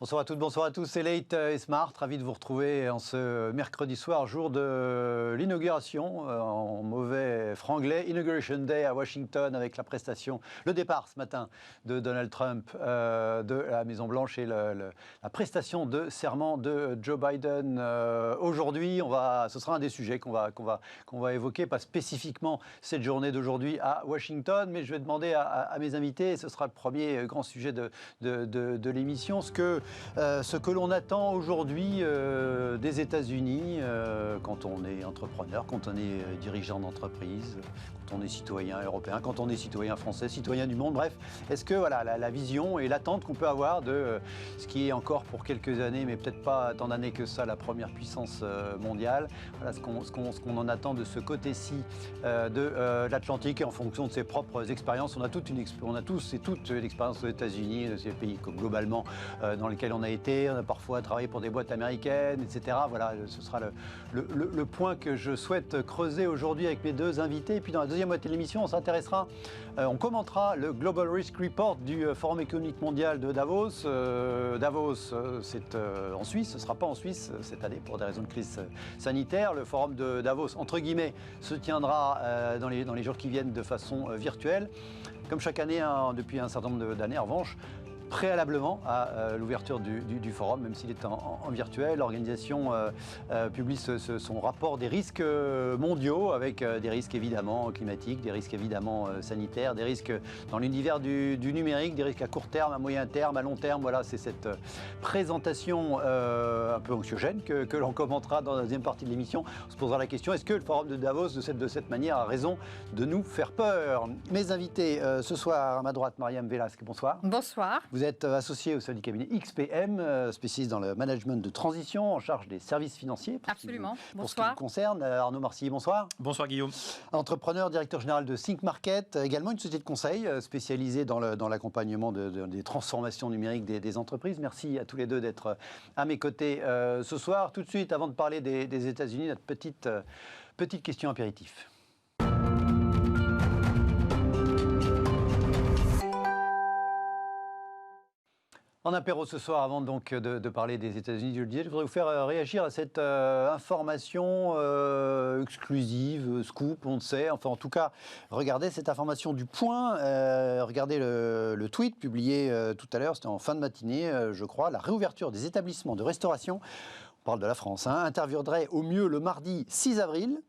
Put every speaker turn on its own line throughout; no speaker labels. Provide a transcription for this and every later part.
Bonsoir à toutes, bonsoir à tous, c'est Late et Smart, ravi de vous retrouver en ce mercredi soir, jour de l'inauguration, en mauvais franglais, Inauguration Day à Washington avec la prestation, le départ ce matin de Donald Trump de la Maison-Blanche et la prestation de serment de Joe Biden. Aujourd'hui, ce sera un des sujets qu'on va évoquer, pas spécifiquement cette journée d'aujourd'hui à Washington, mais je vais demander à mes invités, et ce sera le premier grand sujet de l'émission, ce que l'on attend aujourd'hui des États-Unis quand on est entrepreneur, quand on est dirigeant d'entreprise, quand on est citoyen européen, quand on est citoyen français, citoyen du monde, bref. Est-ce que la vision et l'attente qu'on peut avoir de ce qui est encore pour quelques années, mais peut-être pas tant d'années que ça, la première puissance mondiale, voilà ce qu'on en attend de ce côté-ci de l'Atlantique et en fonction de ses propres expériences. On a tous et toutes l'expérience aux États-Unis, de ces pays globalement dans lesquels on a été, on a parfois travaillé pour des boîtes américaines, etc. Voilà, ce sera le point que je souhaite creuser aujourd'hui avec mes deux invités. Et puis dans la deuxième moitié de l'émission, on commentera le Global Risk Report du Forum économique mondial de Davos. Davos, c'est en Suisse, ce ne sera pas en Suisse cette année pour des raisons de crise sanitaire. Le Forum de Davos, entre guillemets, se tiendra dans les jours qui viennent de façon virtuelle. Comme chaque année, depuis un certain nombre d'années, en revanche, préalablement à l'ouverture du forum, même s'il est en virtuel, l'organisation publie son rapport des risques mondiaux, avec des risques évidemment climatiques, des risques évidemment sanitaires, des risques dans l'univers du numérique, des risques à court terme, à moyen terme, à long terme. Voilà, c'est cette présentation un peu anxiogène que l'on commentera dans la deuxième partie de l'émission. On se posera la question, est-ce que le forum de Davos, de cette manière, a raison de nous faire peur? Mes invités ce soir, à ma droite, Mariam Velasque, bonsoir.
Bonsoir.
Vous êtes associé au sein du cabinet XPM, spécialiste dans le management de transition, en charge des services financiers.
Absolument.
Pour ce qui vous concerne, Arnaud Marcy, bonsoir.
Bonsoir Guillaume.
Entrepreneur, directeur général de Think Market, également une société de conseil spécialisée dans l'accompagnement des transformations numériques des entreprises. Merci à tous les deux d'être à mes côtés ce soir. Tout de suite, avant de parler des États-Unis, notre petite question apéritif. En apéro ce soir, avant donc de parler des États-Unis, je le disais, je voudrais vous faire réagir à cette information exclusive, scoop, on ne sait. Enfin, en tout cas, regardez cette information du Point. Regardez le tweet publié tout à l'heure, c'était en fin de matinée, je crois. La réouverture des établissements de restauration, on parle de la France, interviendrait au mieux le mardi 6 avril.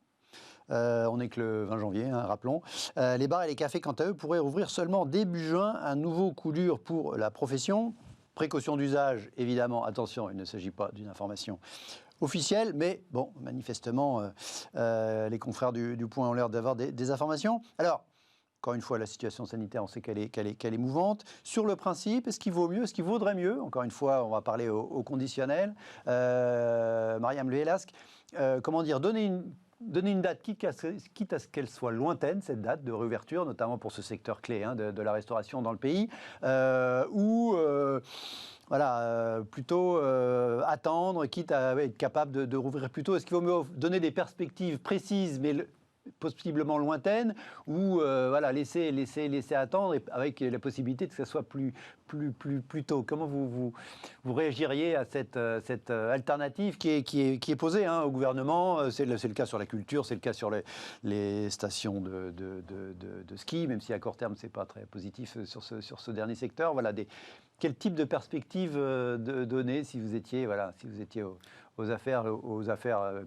On n'est que le 20 janvier, rappelons. Les bars et les cafés, quant à eux, pourraient rouvrir seulement début juin. Un nouveau coup dur pour la profession. Précaution d'usage, évidemment, attention, il ne s'agit pas d'une information officielle, mais bon, manifestement, les confrères du Point ont l'air d'avoir des informations. Alors, encore une fois, la situation sanitaire, on sait qu'elle est mouvante. Sur le principe, est-ce qu'il vaut mieux, est-ce qu'il vaudrait mieux? Encore une fois, on va parler au conditionnel. Mariam Velasque, comment dire, donner une date, quitte à ce qu'elle soit lointaine, cette date de réouverture, notamment pour ce secteur clé de la restauration dans le pays, plutôt attendre, quitte à être capable de rouvrir plus tôt. Est-ce qu'il vaut mieux donner des perspectives précises, mais possiblement lointaines, ou laisser attendre avec la possibilité que ça soit plus tôt? Comment vous réagiriez à cette alternative qui est posée au gouvernement? C'est le cas sur la culture, c'est le cas sur les stations de ski, même si à court terme c'est pas très positif sur ce dernier secteur. Voilà, quel type de perspective donner si vous étiez aux affaires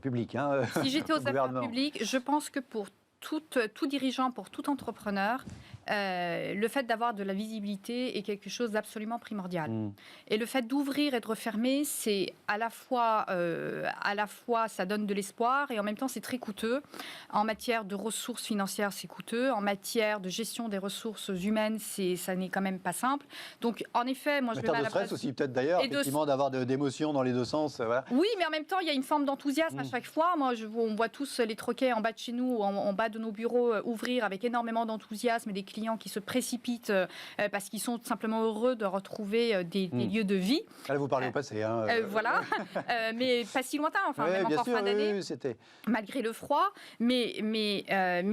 publiques.
Si j'étais aux affaires publiques, je pense que pour tout dirigeant, pour tout entrepreneur, le fait d'avoir de la visibilité est quelque chose d'absolument primordial. Et le fait d'ouvrir et de refermer, c'est à la fois ça donne de l'espoir et en même temps c'est très coûteux. En matière de ressources financières, c'est coûteux. En matière de gestion des ressources humaines, ça n'est quand même pas simple. Donc en effet, moi je vais à la
stress aussi peut-être d'ailleurs, effectivement, d'avoir d'émotions dans les deux sens. Voilà.
Oui, mais en même temps, il y a une forme d'enthousiasme à chaque fois. Moi, on voit tous les troquets en bas de chez nous, en bas de nos bureaux, ouvrir avec énormément d'enthousiasme et des clients qui se précipitent parce qu'ils sont tout simplement heureux de retrouver des lieux de vie.
Là, vous parlez au passé.
Voilà, mais pas si lointain, même encore fin d'année, malgré le froid. Mais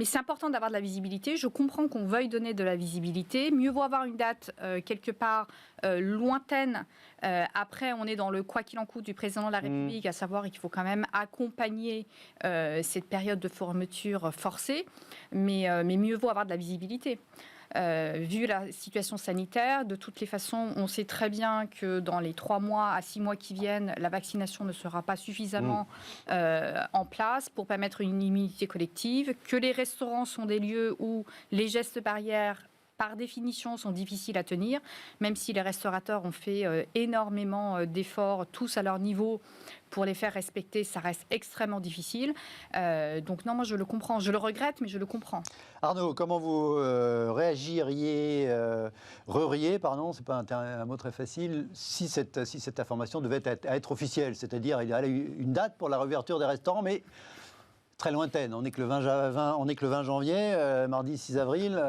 c'est important d'avoir de la visibilité. Je comprends qu'on veuille donner de la visibilité. Mieux vaut avoir une date quelque part lointaine Après, on est dans le quoi qu'il en coûte du président de la République, à savoir qu'il faut quand même accompagner cette période de fermeture forcée, mais mieux vaut avoir de la visibilité. Vu la situation sanitaire, de toutes les façons, on sait très bien que dans les 3 mois à 6 mois qui viennent, la vaccination ne sera pas suffisamment en place pour permettre une immunité collective, que les restaurants sont des lieux où les gestes barrières par définition, sont difficiles à tenir, même si les restaurateurs ont fait énormément d'efforts, tous à leur niveau, pour les faire respecter, ça reste extrêmement difficile. Donc non, moi je le comprends. Je le regrette, mais je le comprends.
Arnaud, comment vous réagiriez, c'est pas un mot très facile, si cette information devait être officielle, c'est-à-dire il y a une date pour la réouverture des restaurants, mais très lointaine. On n'est que le 20 janvier, mardi 6 avril.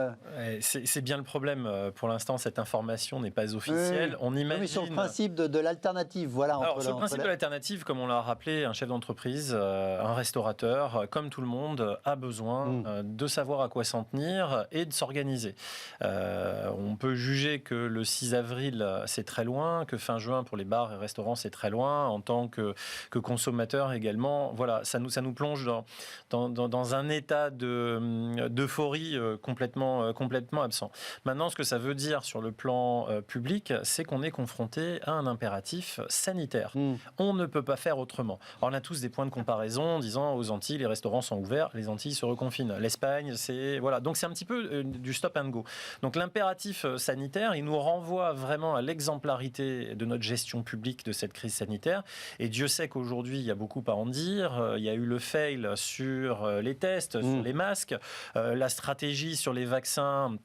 C'est bien le problème. Pour l'instant, cette information n'est pas officielle.
Oui.
On imagine...
Mais sur le principe de l'alternative, voilà.
Alors, sur le principe de l'alternative, comme on l'a rappelé, un chef d'entreprise, un restaurateur, comme tout le monde, a besoin de savoir à quoi s'en tenir et de s'organiser. On peut juger que le 6 avril, c'est très loin, que fin juin, pour les bars et restaurants, c'est très loin. En tant que consommateur également, voilà, ça nous plonge dans un état d'euphorie complètement absent. Maintenant, ce que ça veut dire sur le plan public, c'est qu'on est confronté à un impératif sanitaire. On ne peut pas faire autrement. Alors, on a tous des points de comparaison en disant aux Antilles, les restaurants sont ouverts, les Antilles se reconfinent. L'Espagne, c'est... Voilà. Donc, c'est un petit peu du stop and go. Donc, l'impératif sanitaire, il nous renvoie vraiment à l'exemplarité de notre gestion publique de cette crise sanitaire. Et Dieu sait qu'aujourd'hui, il y a beaucoup à en dire. Il y a eu le fail sur les tests, sur les masques, la stratégie sur les vaccins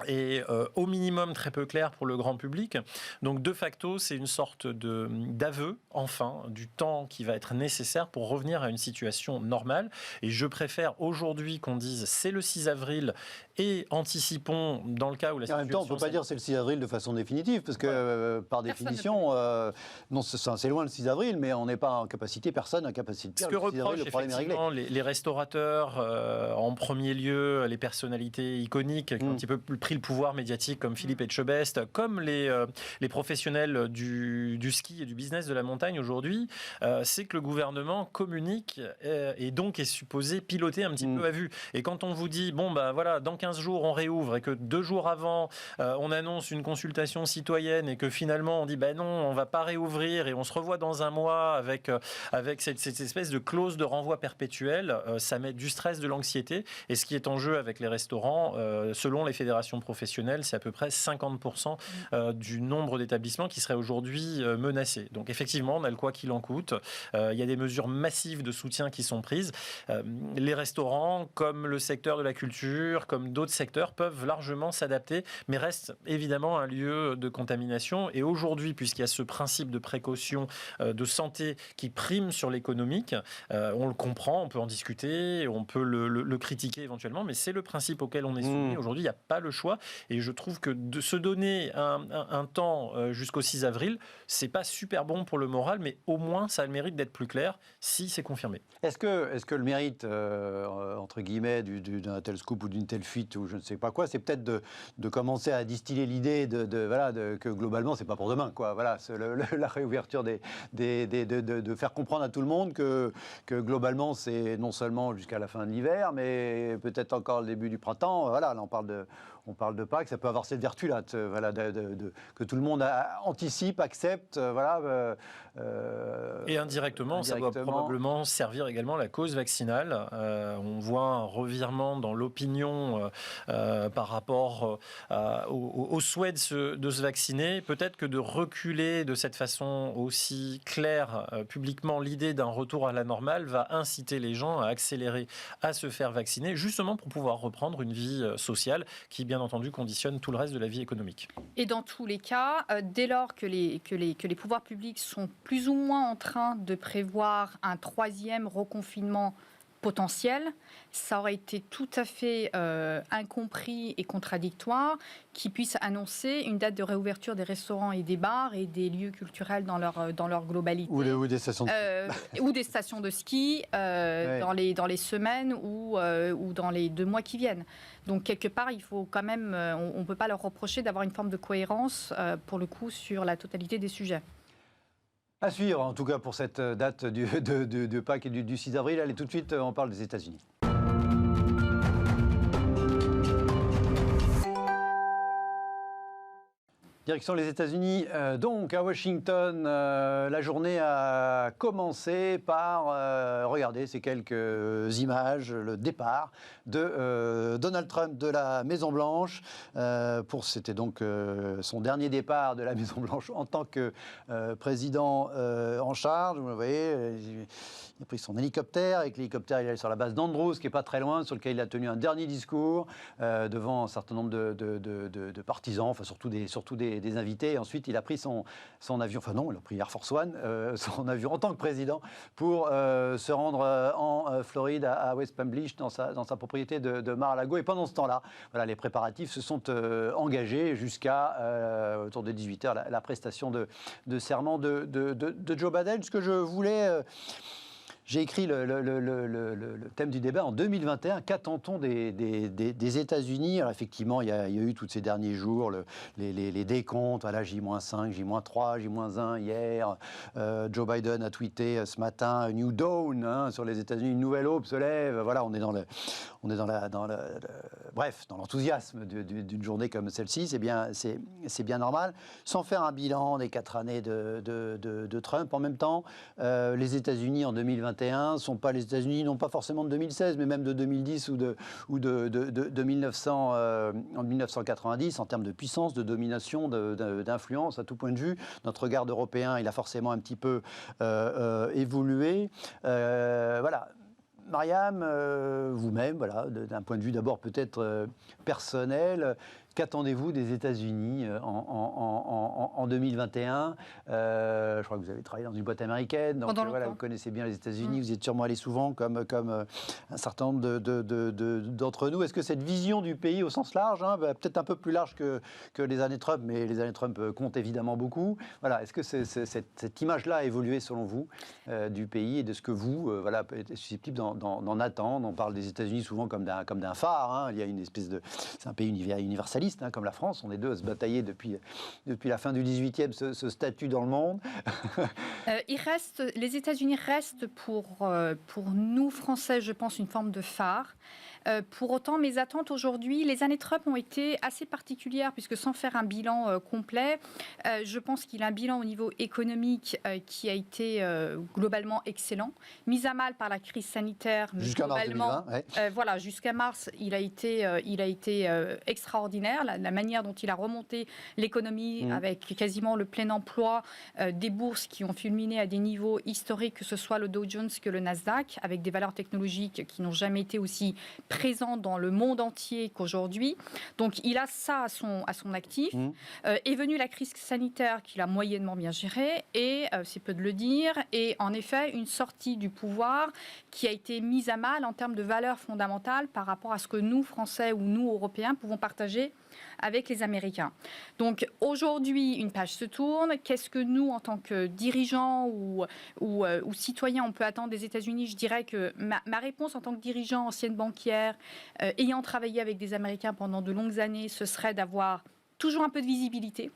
est au minimum très peu clair pour le grand public. Donc de facto, c'est une sorte d'aveu, enfin, du temps qui va être nécessaire pour revenir à une situation normale. Et je préfère aujourd'hui qu'on dise c'est le 6 avril et anticipons dans le cas où la situation...
En même temps, on ne peut pas dire c'est le 6 avril de façon définitive, parce que par définition, non, c'est loin le 6 avril, mais on n'est pas en capacité, personne n'a capacité de dire
le 6 avril, le problème est réglé. Les restaurateurs, en premier lieu, les personnalités iconiques qui ont un petit peu pris le pouvoir médiatique, comme Philippe Etchebest, comme les professionnels du ski et du business de la montagne aujourd'hui, c'est que le gouvernement communique et donc est supposé piloter un petit peu à vue. Et quand on vous dit, bon, ben voilà, dans 15 jours on réouvre et que 2 jours avant on annonce une consultation citoyenne et que finalement on dit, ben non, on va pas réouvrir et on se revoit dans un mois avec cette espèce de clause de renvoi perpétuel, ça met du stress, de l'anxiété. Et ce qui est en jeu avec les restaurants, selon les fédérations professionnelles, c'est à peu près 50% du nombre d'établissements qui seraient aujourd'hui menacés. Donc effectivement, on a le quoi qu'il en coûte. Il y a des mesures massives de soutien qui sont prises. Les restaurants, comme le secteur de la culture, comme d'autres secteurs, peuvent largement s'adapter, mais restent évidemment un lieu de contamination. Et aujourd'hui, puisqu'il y a ce principe de précaution, de santé qui prime sur l'économique, on le comprend, on peut en discuter, on peut le critiquer éventuellement, mais c'est le principe auquel on est soumis. Aujourd'hui, il n'y a pas le choix. Et je trouve que de se donner un temps jusqu'au 6 avril, c'est pas super bon pour le moral, mais au moins ça a le mérite d'être plus clair si c'est confirmé.
Est-ce que le mérite, entre guillemets, d'un tel scoop ou d'une telle fuite ou je ne sais pas quoi, c'est peut-être de commencer à distiller l'idée que globalement c'est pas pour demain, quoi. Voilà, la réouverture de faire comprendre à tout le monde que globalement c'est non seulement jusqu'à la fin de l'hiver, mais peut-être encore le début du printemps. Voilà, là on parle de Pâques, ça peut avoir cette vertu-là, que tout le monde anticipe, accepte,
et indirectement, ça doit probablement servir également la cause vaccinale. On voit un revirement dans l'opinion par rapport au souhait de se vacciner. Peut-être que de reculer de cette façon aussi claire publiquement l'idée d'un retour à la normale va inciter les gens à accélérer, à se faire vacciner, justement pour pouvoir reprendre une vie sociale qui, bien entendu, conditionne tout le reste de la vie économique.
Et dans tous les cas, dès lors que les pouvoirs publics sont plus ou moins en train de prévoir un 3e reconfinement potentiel, ça aurait été tout à fait incompris et contradictoire qu'ils puissent annoncer une date de réouverture des restaurants et des bars et des lieux culturels dans leur globalité.
Ou des stations de ski.
Ou des stations de ski dans les semaines ou dans les 2 mois qui viennent. Donc quelque part, il faut quand même, on ne peut pas leur reprocher d'avoir une forme de cohérence pour le coup sur la totalité des sujets.
À suivre, en tout cas, pour cette date de Pâques et du 6 avril. Allez, tout de suite, on parle des États-Unis. Direction les États-Unis, donc à Washington, la journée a commencé par, regardez ces quelques images, le départ de Donald Trump de la Maison-Blanche. C'était donc son dernier départ de la Maison-Blanche en tant que président en charge. Vous voyez, il a pris son hélicoptère. Avec l'hélicoptère, il est allé sur la base d'Andrews, qui n'est pas très loin, sur lequel il a tenu un dernier discours devant un certain nombre de partisans, enfin surtout des invités. Et ensuite, il a pris son avion, enfin non, il a pris Air Force One, son avion en tant que président, pour se rendre en Floride, à West Palm Beach, dans sa propriété de Mar-a-Lago. Et pendant ce temps-là, voilà, les préparatifs se sont engagés jusqu'à autour de 18h, la prestation de serment de Joe Biden. Ce que je voulais... J'ai écrit le thème du débat en 2021. Qu'attend-on des États-Unis? Alors effectivement, il y a eu tous ces derniers jours les décomptes. Voilà, J-5, J-3, J-1 hier. Joe Biden a tweeté ce matin a New Dawn sur les États-Unis. Une nouvelle aube se lève. Voilà, on est dans l'enthousiasme d'une journée comme celle-ci. C'est bien normal. Sans faire un bilan des 4 années de Trump, en même temps, les États-Unis en 2021 sont pas les États-Unis, non pas forcément de 2016, mais même de 2010 ou de 1990 en termes de puissance, de domination, d'influence à tout point de vue. Notre regard européen, il a forcément un petit peu évolué. Voilà. Mariam, vous-même, voilà, d'un point de vue d'abord peut-être personnel, qu'attendez-vous des États-Unis en 2021 Je crois que vous avez travaillé dans une boîte américaine, donc voilà, vous connaissez bien les États-Unis, vous y êtes sûrement allé souvent, comme un certain nombre d'entre nous. Est-ce que cette vision du pays au sens large, peut-être un peu plus large que les années Trump, mais les années Trump comptent évidemment beaucoup, voilà, est-ce que cette image-là a évolué selon vous du pays et de ce que vous voilà, êtes susceptible d'en attendre? On parle des États-Unis souvent comme d'un phare, il y a une espèce de... C'est un pays universaliste, comme la France, on est deux à se batailler depuis la fin du 18e ce statut dans le monde.
Les États-Unis restent pour nous Français, je pense, une forme de phare. Pour autant, mes attentes aujourd'hui, les années Trump ont été assez particulières, puisque sans faire un bilan complet, je pense qu'il a un bilan au niveau économique qui a été globalement excellent, mis à mal par la crise sanitaire.
Jusqu'à mars 2020, ouais.
Voilà, jusqu'à mars, il a été extraordinaire, la manière dont il a remonté l'économie avec quasiment le plein emploi, des bourses qui ont fulminé à des niveaux historiques, que ce soit le Dow Jones que le Nasdaq, avec des valeurs technologiques qui n'ont jamais été aussi présent dans le monde entier qu'aujourd'hui. Donc, il a ça à son actif. Est venue la crise sanitaire qu'il a moyennement bien gérée et, c'est peu de le dire, et en effet, une sortie du pouvoir qui a été mise à mal en termes de valeurs fondamentales par rapport à ce que nous, Français ou nous, Européens, pouvons partager avec les Américains. Donc aujourd'hui, une page se tourne. Qu'est-ce que nous, en tant que dirigeants ou citoyens, on peut attendre des États-Unis? Je dirais que ma réponse en tant que dirigeant, ancienne banquière, ayant travaillé avec des Américains pendant de longues années, ce serait d'avoir toujours un peu de visibilité.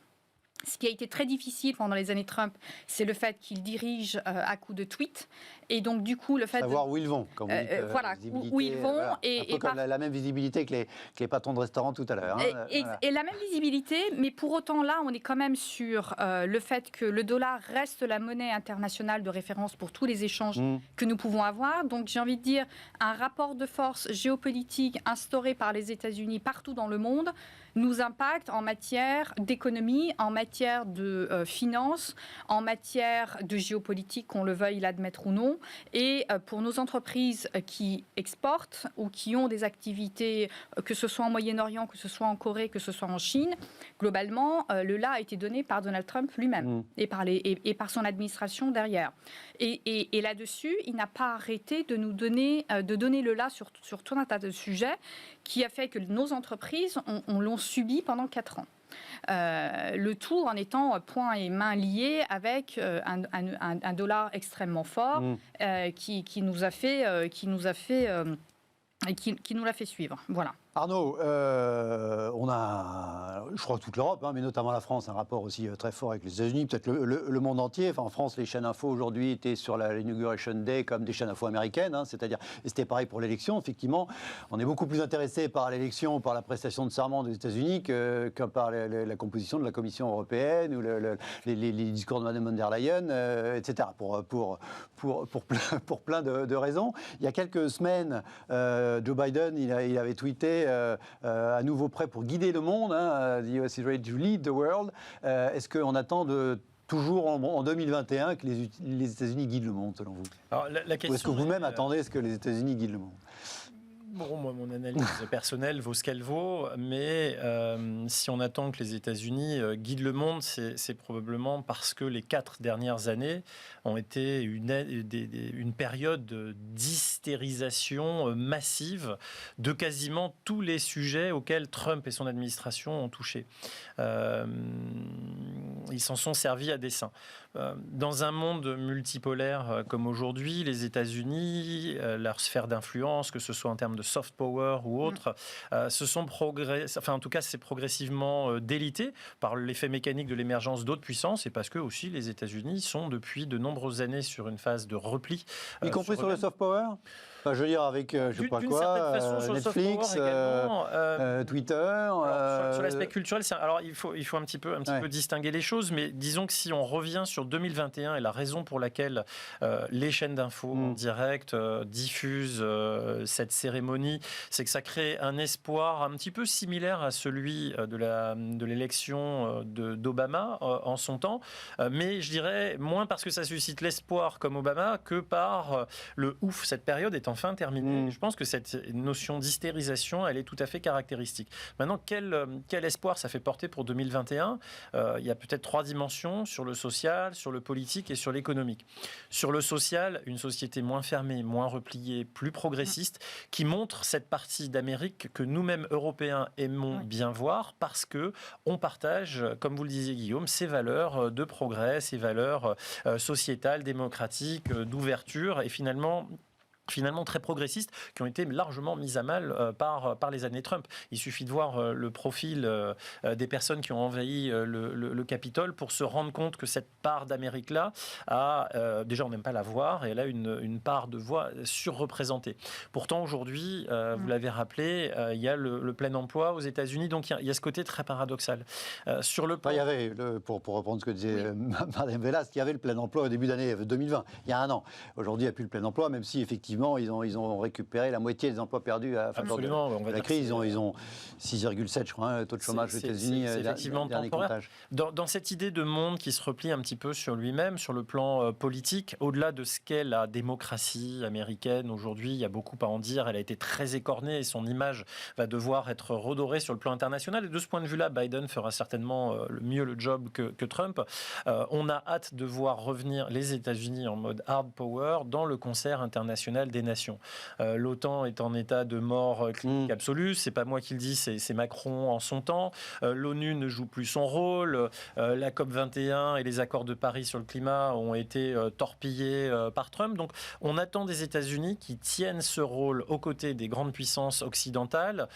Ce qui a été très difficile pendant les années Trump, c'est le fait qu'ils dirigent à coups de tweets. Et donc, du coup, le fait
savoir où ils vont, comme vous dites,
voilà, où ils vont.
Voilà. Un peu comme la même visibilité que les patrons de restaurants tout à l'heure.
Et la même visibilité, mais pour autant, là, on est quand même sur le fait que le dollar reste la monnaie internationale de référence pour tous les échanges que nous pouvons avoir. Donc, j'ai envie de dire, un rapport de force géopolitique instauré par les États-Unis partout dans le monde nous impacte en matière d'économie, en matière de finances, en matière de géopolitique, qu'on le veuille l'admettre ou non. Et pour nos entreprises qui exportent ou qui ont des activités, que ce soit en Moyen-Orient, que ce soit en Corée, que ce soit en Chine, globalement, le là a été donné par Donald Trump lui-même et par son administration derrière. Et là-dessus, il n'a pas arrêté de nous donner, le là sur tout un tas de sujets qui a fait que nos entreprises l'ont subi pendant 4 ans. Le tout en étant poings et mains liés avec un dollar extrêmement fort qui nous l'a fait suivre. Voilà.
Arnaud, on a, je crois toute l'Europe, mais notamment la France, un rapport aussi très fort avec les États-Unis, peut-être le monde entier. Enfin, en France, les chaînes info aujourd'hui étaient sur l'Inauguration Day comme des chaînes info américaines, c'est-à-dire, et c'était pareil pour l'élection, effectivement. On est beaucoup plus intéressé par l'élection, par la prestation de serment des États-Unis que par la composition de la Commission européenne ou les discours de Mme von der Leyen, etc. Pour plein de raisons. Il y a quelques semaines, Joe Biden, il avait tweeté à nouveau prêt pour guider le monde, the US is ready to lead the world. Est-ce qu'on attend toujours en 2021 que les États-Unis guident le monde, selon vous?
Alors, la question,
ou est-ce que vous-même attendez que les États-Unis guident le monde?
Bon, moi, mon analyse personnelle vaut ce qu'elle vaut, mais si on attend que les États-Unis guident le monde, c'est probablement parce que les 4 dernières années ont été une période d'hystérisation massive de quasiment tous les sujets auxquels Trump et son administration ont touché. Ils s'en sont servis à dessein. Dans un monde multipolaire comme aujourd'hui, les États-Unis, leur sphère d'influence, que ce soit en termes de soft power ou autre, en tout cas, c'est progressivement délité par l'effet mécanique de l'émergence d'autres puissances et parce que aussi les États-Unis sont depuis de nombreuses années sur une phase de repli.
Y compris sur le soft power? Enfin, je veux dire, avec, je sais pas quoi, Netflix, Twitter...
Alors, sur l'aspect culturel, alors il faut un petit peu distinguer les choses, mais disons que si on revient sur 2021 et la raison pour laquelle les chaînes d'infos en direct diffusent cette cérémonie, c'est que ça crée un espoir un petit peu similaire à celui de l'élection d'Obama en son temps, mais je dirais moins parce que ça suscite l'espoir comme Obama que par le ouf, cette période est enfin terminée. Je pense que cette notion d'hystérisation, elle est tout à fait caractéristique. Maintenant, quel espoir ça fait porter pour 2021 ? Il y a peut-être 3 dimensions, sur le social, sur le politique et sur l'économique. Sur le social, une société moins fermée, moins repliée, plus progressiste, qui montre cette partie d'Amérique que nous-mêmes, Européens, aimons bien voir parce que on partage, comme vous le disiez Guillaume, ces valeurs de progrès, ces valeurs sociétales, démocratiques, d'ouverture et finalement très progressistes qui ont été largement mises à mal par les années Trump. Il suffit de voir le profil des personnes qui ont envahi le Capitole pour se rendre compte que cette part d'Amérique-là déjà on n'aime pas la voir et elle a une part de voix surreprésentée. Pourtant aujourd'hui, vous l'avez rappelé, il y a le plein emploi aux États-Unis, donc il y a ce côté très paradoxal. Sur le plan...
Il y avait, pour reprendre ce que disait Madame Velasque, il y avait le plein emploi au début d'année 2020, il y a un an. Aujourd'hui, il n'y a plus le plein emploi, même si effectivement ils ont récupéré la moitié des emplois perdus à la crise. Ils ont 6,7, je crois, le taux de chômage aux États-Unis.
C'est effectivement temporaire. Dans cette idée de monde qui se replie un petit peu sur lui-même, sur le plan politique, au-delà de ce qu'est la démocratie américaine aujourd'hui, il y a beaucoup à en dire. Elle a été très écornée et son image va devoir être redorée sur le plan international. Et de ce point de vue-là, Biden fera certainement mieux le job que Trump. On a hâte de voir revenir les États-Unis en mode hard power dans le concert international des nations. L'OTAN est en état de mort clinique absolue. C'est pas moi qui le dis, c'est Macron en son temps. L'ONU ne joue plus son rôle. La COP21 et les accords de Paris sur le climat ont été torpillés par Trump. Donc, on attend des États-Unis qui tiennent ce rôle aux côtés des grandes puissances occidentales,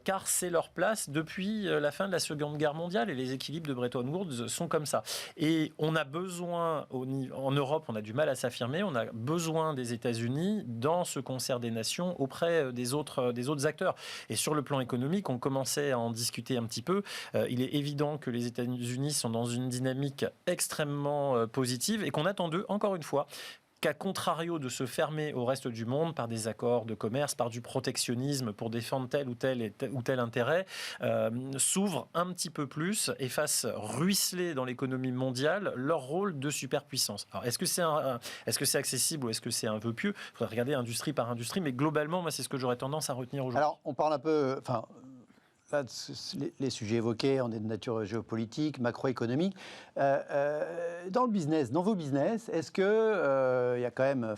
car c'est leur place depuis la fin de la Seconde Guerre mondiale et les équilibres de Bretton Woods sont comme ça. Et on a besoin, en Europe, on a du mal à s'affirmer, on a besoin des États-Unis dans ce concert des nations auprès des autres acteurs. Et sur le plan économique, on commençait à en discuter un petit peu. Il est évident que les États-Unis sont dans une dynamique extrêmement positive et qu'on attend d'eux, encore une fois, qu'à contrario de se fermer au reste du monde par des accords de commerce, par du protectionnisme pour défendre tel ou tel intérêt, s'ouvrent un petit peu plus et fassent ruisseler dans l'économie mondiale leur rôle de superpuissance. Alors, est-ce que c'est accessible ou est-ce que c'est un vœu pieux ? Il faudrait regarder industrie par industrie, mais globalement, moi, c'est ce que j'aurais tendance à retenir aujourd'hui.
Alors, on parle un peu... Là, les sujets évoqués, on est de nature géopolitique, macroéconomique. Dans le business, dans vos business, est-ce que il y a quand même,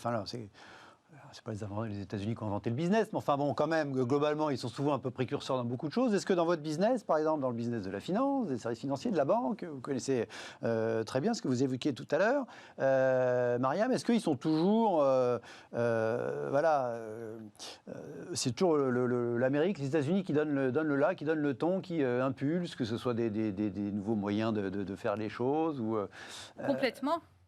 c'est pas les États-Unis qui ont inventé le business, mais enfin bon, quand même, globalement, ils sont souvent un peu précurseurs dans beaucoup de choses. Est-ce que dans votre business, par exemple, dans le business de la finance, des services financiers, de la banque, vous connaissez très bien ce que vous évoquiez tout à l'heure, Mariam, est-ce qu'ils sont toujours, c'est toujours l'Amérique, les États-Unis qui donnent le ton, qui impulse, que ce soit des nouveaux moyens de faire les choses ou,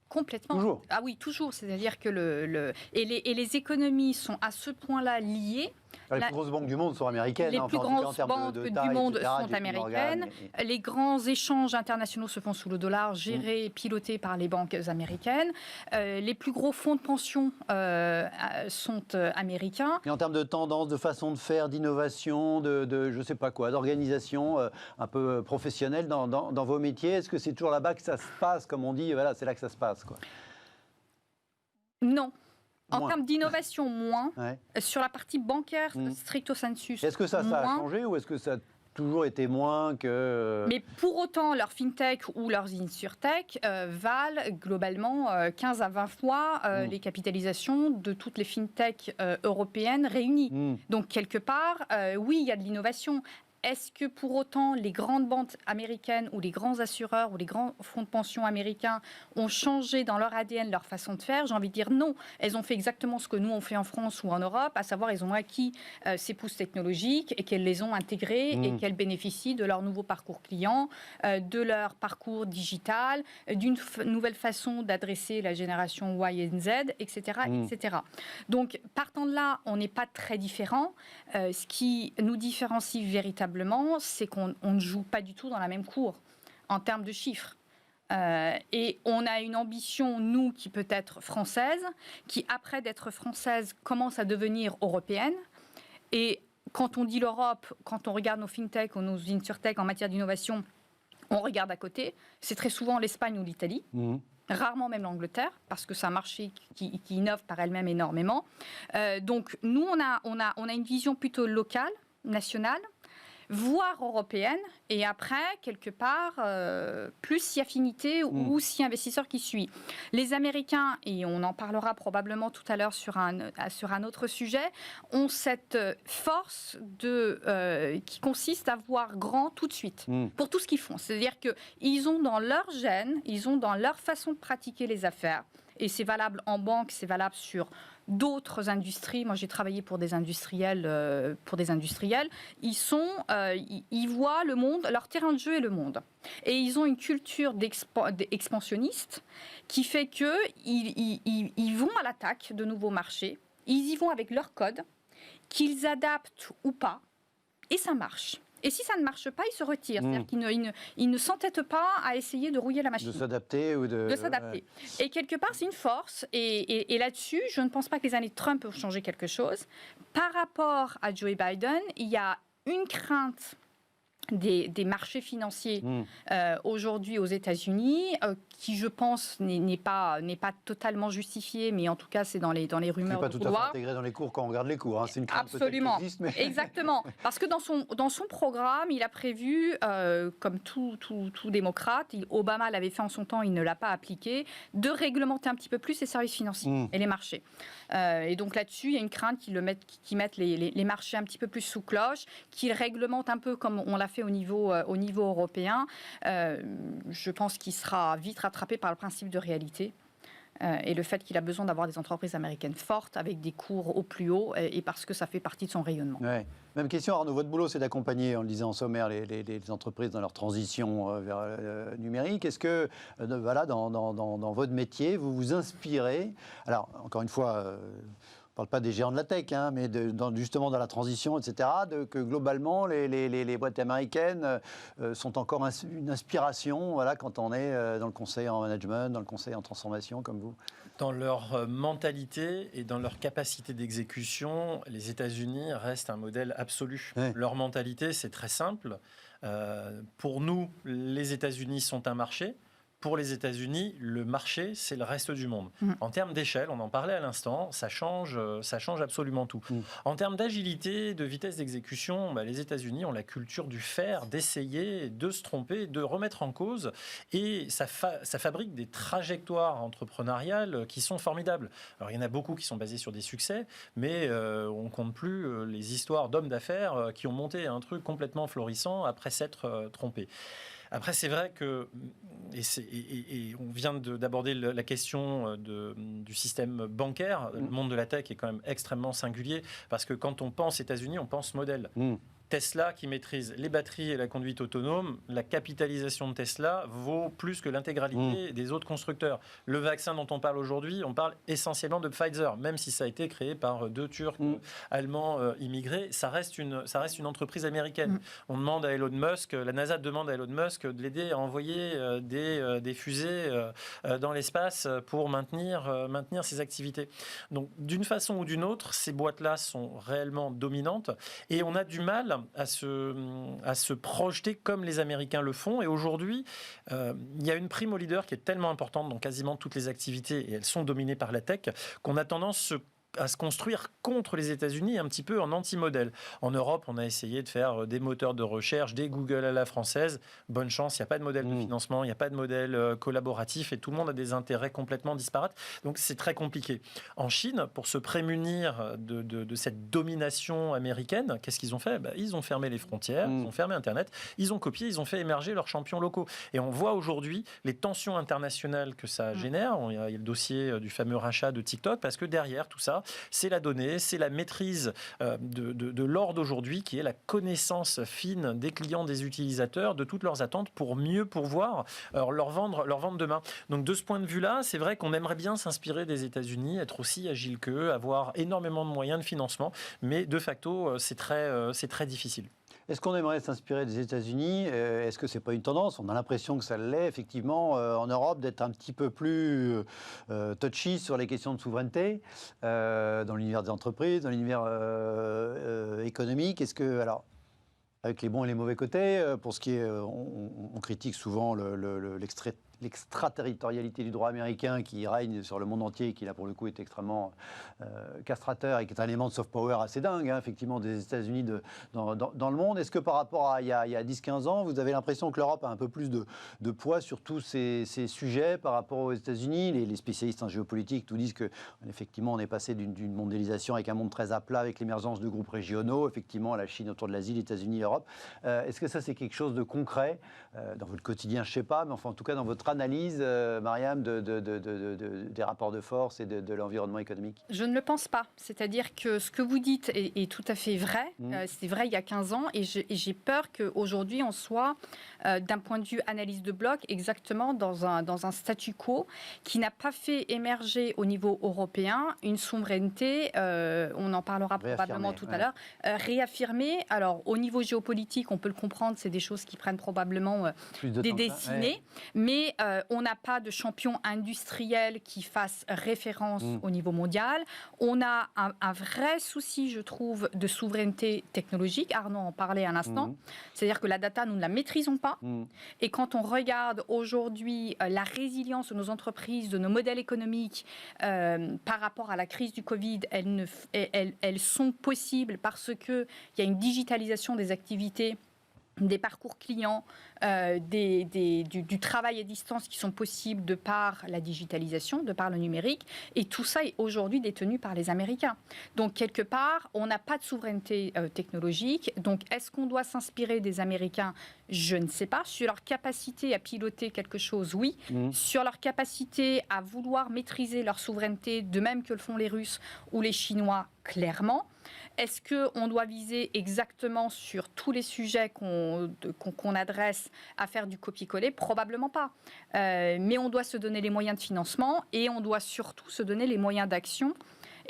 Complètement.
Toujours.
Ah oui, toujours. C'est-à-dire que les économies sont à ce point-là liées.
Les plus grosses banques du monde sont américaines.
Les plus grosses banques du monde sont américaines. Les grands échanges internationaux se font sous le dollar, gérés et pilotés par les banques américaines. Les plus gros fonds de pension sont américains.
Et en termes de tendance, de façon de faire, d'innovation, de je sais pas quoi, d'organisation un peu professionnelle dans vos métiers, est-ce que c'est toujours là-bas que ça se passe, comme on dit, voilà, c'est là que ça se passe, quoi?
Non. En termes d'innovation, moins.
Ouais.
Sur la partie bancaire, stricto sensu.
Est-ce que ça a changé ou est-ce que ça a toujours été moins que...
Mais pour autant, leurs fintech ou leurs insurtech valent globalement 15 à 20 fois les capitalisations de toutes les fintech européennes réunies. Donc, quelque part, oui, il y a de l'innovation. Est-ce que pour autant les grandes banques américaines ou les grands assureurs ou les grands fonds de pension américains ont changé dans leur ADN, leur façon de faire? J'ai envie de dire non. Elles ont fait exactement ce que nous on fait en France ou en Europe, à savoir ils ont acquis ces pousses technologiques et qu'elles les ont intégrées et qu'elles bénéficient de leur nouveau parcours client, de leur parcours digital, d'une nouvelle façon d'adresser la génération Y et Z, etc. etc. Donc partant de là, on n'est pas très différents. Ce qui nous différencie véritablement, c'est qu'on ne joue pas du tout dans la même cour en termes de chiffres. Et on a une ambition, nous, qui peut être française, qui, après d'être française, commence à devenir européenne. Et quand on dit l'Europe, quand on regarde nos fintech ou nos insurtech en matière d'innovation, on regarde à côté. C'est très souvent l'Espagne ou l'Italie. Rarement même l'Angleterre, parce que c'est un marché qui innove par elle-même énormément. Donc, nous, on a une vision plutôt locale, nationale, voire européenne, et après, quelque part, plus si affinité ou si investisseur qui suit. Les Américains, et on en parlera probablement tout à l'heure sur un autre sujet, ont cette force qui consiste à voir grand tout de suite, pour tout ce qu'ils font. C'est-à-dire qu'ils ont dans leur gène, ils ont dans leur façon de pratiquer les affaires, et c'est valable en banque, c'est valable sur d'autres industries. Moi, j'ai travaillé pour des industriels. Ils voient le monde, leur terrain de jeu est le monde. Et ils ont une culture expansionniste qui fait qu'ils vont à l'attaque de nouveaux marchés. Ils y vont avec leur code, qu'ils adaptent ou pas, et ça marche. Et si ça ne marche pas, ils se retirent. C'est-à-dire qu'ils ne s'entêtent pas à essayer de rouiller la machine.
De s'adapter ou de
s'adapter. Ouais. Et quelque part, c'est une force. Et là-dessus, je ne pense pas que les années de Trump ont changé quelque chose. Par rapport à Joe Biden, il y a une crainte des marchés financiers aujourd'hui aux États-Unis, qui je pense n'est pas totalement justifiée, mais en tout cas c'est dans les rumeurs.
C'est pas tout à fait intégré dans les cours quand on regarde les cours. Hein. C'est une crainte
absolument,
qui existe, mais...
exactement. Parce que dans son programme, il a prévu, comme tout démocrate, Obama l'avait fait en son temps, il ne l'a pas appliqué, de réglementer un petit peu plus les services financiers et les marchés. Et donc là-dessus, il y a une crainte qu'ils mettent les marchés un petit peu plus sous cloche, qu'ils réglementent un peu comme on l'a fait au niveau européen. Je pense qu'il sera vite rattrapé par le principe de réalité et le fait qu'il a besoin d'avoir des entreprises américaines fortes avec des cours au plus haut et parce que ça fait partie de son rayonnement.
Ouais. Même question, Arnaud, votre boulot, c'est d'accompagner, on le disait en sommaire, les entreprises dans leur transition vers le numérique. Est-ce que, dans votre métier, vous vous inspirez, alors, encore une fois, on ne parle pas des géants de la tech, hein, mais justement dans la transition, etc., que globalement, les boîtes américaines sont encore une inspiration quand on est dans le conseil en management, dans le conseil en transformation, comme vous?
Dans leur mentalité et dans leur capacité d'exécution, les États-Unis restent un modèle absolu. Ouais. Leur mentalité, c'est très simple. Pour nous, les États-Unis sont un marché. pour les États-Unis, le marché, c'est le reste du monde. En termes d'échelle, on en parlait à l'instant, ça change absolument tout. En termes d'agilité, de vitesse d'exécution, les États-Unis ont la culture du faire, d'essayer, de se tromper, de remettre en cause. Et ça fabrique des trajectoires entrepreneuriales qui sont formidables. Alors, il y en a beaucoup qui sont basées sur des succès, mais on ne compte plus les histoires d'hommes d'affaires qui ont monté un truc complètement florissant après s'être trompés. Après, c'est vrai que, et on vient d'aborder la question du système bancaire, le monde de la tech est quand même extrêmement singulier, parce que quand on pense États-Unis, on pense modèle. Tesla qui maîtrise les batteries et la conduite autonome, la capitalisation de Tesla vaut plus que l'intégralité des autres constructeurs. Le vaccin dont on parle aujourd'hui, on parle essentiellement de Pfizer, même si ça a été créé par 2 Turcs allemands immigrés, ça reste une entreprise américaine. On demande à Elon Musk, la NASA demande à Elon Musk de l'aider à envoyer des fusées dans l'espace pour maintenir ses activités. Donc d'une façon ou d'une autre, ces boîtes-là sont réellement dominantes et on a du mal à se projeter comme les Américains le font. Et aujourd'hui, il y a une prime au leader qui est tellement importante dans quasiment toutes les activités, et elles sont dominées par la tech, qu'on a tendance à se construire contre les États-Unis, un petit peu en anti-modèle. En Europe, on a essayé de faire des moteurs de recherche, des Google à la française. Bonne chance, il n'y a pas de modèle de financement, il n'y a pas de modèle collaboratif et tout le monde a des intérêts complètement disparates. Donc c'est très compliqué. En Chine, pour se prémunir de cette domination américaine, qu'est-ce qu'ils ont fait ? Ils ont fermé les frontières, ils ont fermé Internet, ils ont copié, ils ont fait émerger leurs champions locaux. Et on voit aujourd'hui les tensions internationales que ça génère. Il y a le dossier du fameux rachat de TikTok, parce que derrière tout ça, c'est la donnée, c'est la maîtrise de l'or d'aujourd'hui, qui est la connaissance fine des clients, des utilisateurs, de toutes leurs attentes pour mieux pouvoir leur vendre demain. Donc de ce point de vue-là, c'est vrai qu'on aimerait bien s'inspirer des États-Unis, être aussi agile qu'eux, avoir énormément de moyens de financement, mais de facto, c'est très difficile.
Est-ce qu'on aimerait s'inspirer des États-Unis ? Est-ce que ce n'est pas une tendance ? On a l'impression que ça l'est, effectivement, en Europe, d'être un petit peu plus touchy sur les questions de souveraineté, dans l'univers des entreprises, dans l'univers économique. Est-ce que, alors, avec les bons et les mauvais côtés, pour ce qui est, on critique souvent l'extraterritorialité du droit américain qui règne sur le monde entier et qui, là, pour le coup, est extrêmement castrateur et qui est un élément de soft power assez dingue, effectivement, des États-Unis dans le monde. Est-ce que par rapport à il y a 10-15 ans, vous avez l'impression que l'Europe a un peu plus de poids sur tous ces sujets par rapport aux États-Unis ? Les spécialistes en géopolitique tout disent qu'effectivement, on est passé d'une mondialisation avec un monde très à plat, avec l'émergence de groupes régionaux, effectivement, la Chine autour de l'Asie, les États-Unis, l'Europe. Est-ce que ça, c'est quelque chose de concret dans votre quotidien, je ne sais pas, mais enfin, en tout cas, dans votre analyse, Mariam, des rapports de force et de l'environnement économique ?
Je ne le pense pas. C'est-à-dire que ce que vous dites est tout à fait vrai. C'est vrai il y a 15 ans et j'ai peur qu'aujourd'hui, on soit, d'un point de vue analyse de bloc, exactement dans un statu quo qui n'a pas fait émerger au niveau européen une souveraineté, on en parlera probablement tout à l'heure, réaffirmée. Alors, au niveau géopolitique, on peut le comprendre, c'est des choses qui prennent probablement des décennies, mais on n'a pas de champion industriel qui fasse référence au niveau mondial. On a un vrai souci, je trouve, de souveraineté technologique. Arnaud en parlait à l'instant. C'est-à-dire que la data, nous ne la maîtrisons pas. Et quand on regarde aujourd'hui la résilience de nos entreprises, de nos modèles économiques par rapport à la crise du Covid, elles sont possibles parce qu'il y a une digitalisation des activités, des parcours clients, du travail à distance qui sont possibles de par la digitalisation, de par le numérique. Et tout ça est aujourd'hui détenu par les Américains. Donc, quelque part, on n'a pas de souveraineté technologique. Donc, est-ce qu'on doit s'inspirer des Américains ? Je ne sais pas. Sur leur capacité à piloter quelque chose, oui. Sur leur capacité à vouloir maîtriser leur souveraineté, de même que le font les Russes ou les Chinois, clairement. Est-ce qu'on doit viser exactement sur tous les sujets qu'on adresse à faire du copier-coller ? Probablement pas. Mais on doit se donner les moyens de financement et on doit surtout se donner les moyens d'action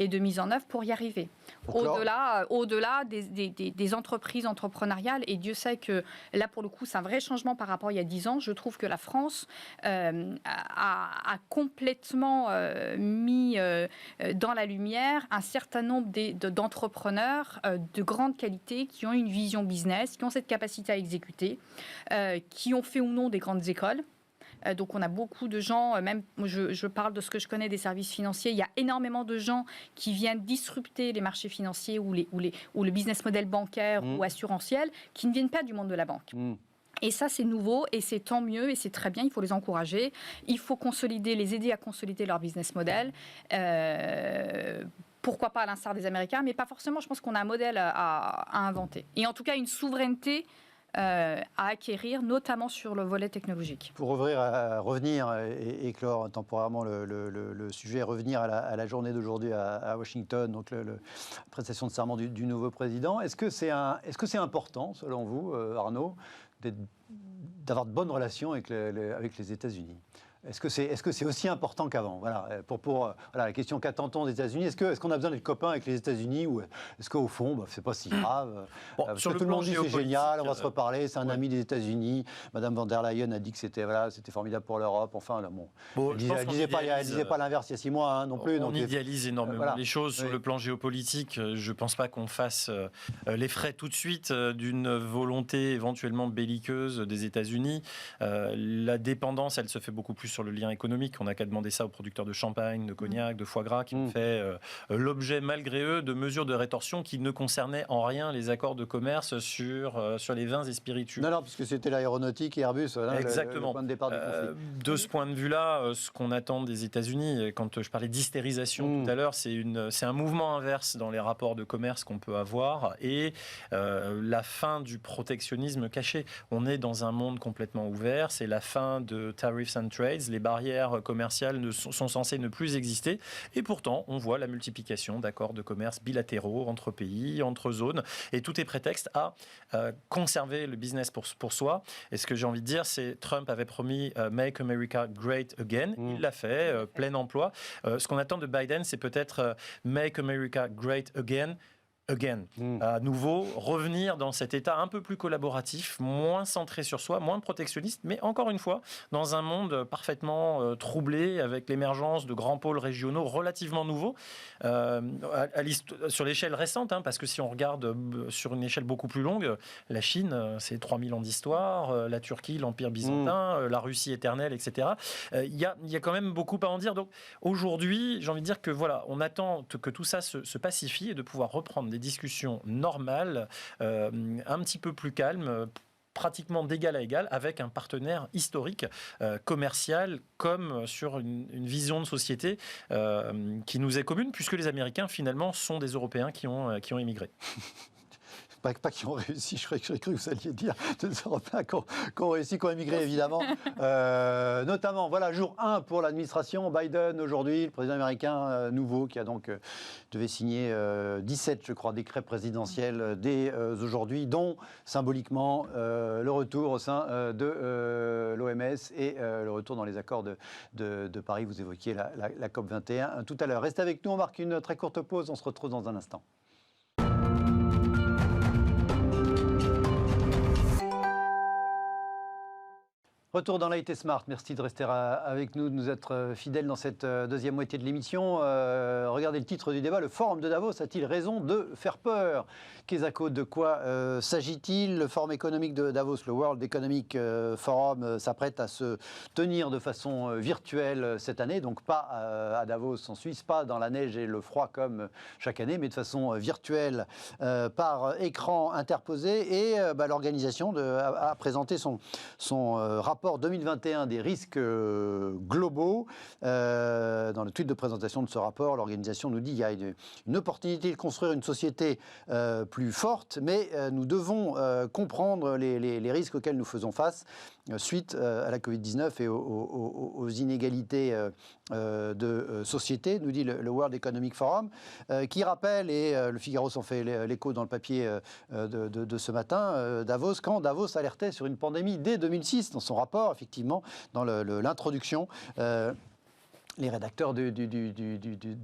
et de mise en œuvre pour y arriver. Au-delà des entreprises entrepreneuriales, et Dieu sait que là, pour le coup, c'est un vrai changement par rapport à il y a 10 ans. Je trouve que la France a complètement mis dans la lumière un certain nombre d'entrepreneurs de grande qualité qui ont une vision business, qui ont cette capacité à exécuter, qui ont fait ou non des grandes écoles, Donc on a beaucoup de gens, même je parle de ce que je connais des services financiers, il y a énormément de gens qui viennent disrupter les marchés financiers ou le business model bancaire ou assurantiel, qui ne viennent pas du monde de la banque. Et ça, c'est nouveau et c'est tant mieux et c'est très bien. Il faut les encourager. Il faut les aider à consolider leur business model. Pourquoi pas à l'instar des Américains, mais pas forcément. Je pense qu'on a un modèle à inventer. Et en tout cas, une souveraineté à acquérir, notamment sur le volet technologique.
Pour revenir et clore temporairement le sujet, revenir à la journée d'aujourd'hui à Washington, donc la prestation de serment du nouveau président, est-ce que c'est important, selon vous, Arnaud, d'avoir de bonnes relations avec les États-Unis? Est-ce que c'est aussi important qu'avant? Voilà, voilà, la question qu'attend-on des États-Unis? Est-ce qu'on a besoin d'être copains avec les États-Unis ou est-ce qu'au fond, c'est pas si grave? Parce que tout le monde dit c'est génial, on va se reparler, c'est un ami des États-Unis. Madame von der Leyen a dit que c'était formidable pour l'Europe. Enfin, là, elle disait pas l'inverse il y a 6 mois non plus.
On idéalise énormément les choses sur le plan géopolitique. Je pense pas qu'on fasse les frais tout de suite d'une volonté éventuellement belliqueuse des États-Unis. La dépendance, elle se fait beaucoup plus sur le lien économique. On n'a qu'à demander ça aux producteurs de champagne, de cognac, de foie gras, qui ont fait l'objet, malgré eux, de mesures de rétorsion qui ne concernaient en rien les accords de commerce sur les vins et spiritueux.
Non, puisque c'était l'aéronautique et Airbus,
exactement.
Le point de départ du conflit.
De ce point de vue-là, ce qu'on attend des États-Unis, quand je parlais d'hystérisation tout à l'heure, c'est un mouvement inverse dans les rapports de commerce qu'on peut avoir et la fin du protectionnisme caché. On est dans un monde complètement ouvert, c'est la fin de tariffs and trade. Les barrières commerciales sont censées ne plus exister. Et pourtant, on voit la multiplication d'accords de commerce bilatéraux entre pays, entre zones. Et tout est prétexte à conserver le business pour soi. Et ce que j'ai envie de dire, c'est Trump avait promis Make America Great Again. Il l'a fait, plein emploi. Ce qu'on attend de Biden, c'est peut-être Make America Great Again. À nouveau, revenir dans cet état un peu plus collaboratif, moins centré sur soi, moins protectionniste, mais encore une fois, dans un monde parfaitement troublé, avec l'émergence de grands pôles régionaux relativement nouveaux, sur l'échelle récente, parce que si on regarde sur une échelle beaucoup plus longue, la Chine, c'est 3000 ans d'histoire, la Turquie, l'Empire byzantin, la Russie éternelle, etc. Il y a quand même beaucoup à en dire. Donc aujourd'hui, j'ai envie de dire que voilà, on attend que tout ça se pacifie et de pouvoir reprendre des discussions normales, un petit peu plus calmes, pratiquement d'égal à égal, avec un partenaire historique, commercial, comme sur une vision de société qui nous est commune, puisque les Américains, finalement, sont des Européens qui ont émigré.
Pas qui ont réussi, je cru que vous alliez dire, des Européens qui ont réussi, qui ont émigré, évidemment. Notamment, voilà, jour 1 pour l'administration Biden aujourd'hui, le président américain nouveau, qui a donc devait signer 17, je crois, décrets présidentiels dès aujourd'hui, dont symboliquement le retour au sein de l'OMS et le retour dans les accords de Paris. Vous évoquiez la COP21 tout à l'heure. Restez avec nous, on marque une très courte pause, on se retrouve dans un instant. Retour dans l'IT Smart, merci de rester avec nous, de nous être fidèles dans cette deuxième moitié de l'émission. Regardez le titre du débat, le Forum de Davos a-t-il raison de faire peur? Kesako, de quoi s'agit-il? Le Forum économique de Davos, le World Economic Forum, s'apprête à se tenir de façon virtuelle cette année, donc pas à Davos en Suisse, pas dans la neige et le froid comme chaque année, mais de façon virtuelle par écran interposé. Et l'organisation a présenté son rapport 2021 des risques globaux. Dans le tweet de présentation de ce rapport, l'organisation nous dit qu'il y a une opportunité de construire une société plus forte, mais nous devons comprendre les risques auxquels nous faisons face suite à la Covid-19 et aux inégalités de société, nous dit le World Economic Forum, qui rappelle, et le Figaro s'en fait l'écho dans le papier de ce matin, quand Davos alertait sur une pandémie dès 2006, dans son rapport, effectivement, dans l'introduction. Les rédacteurs de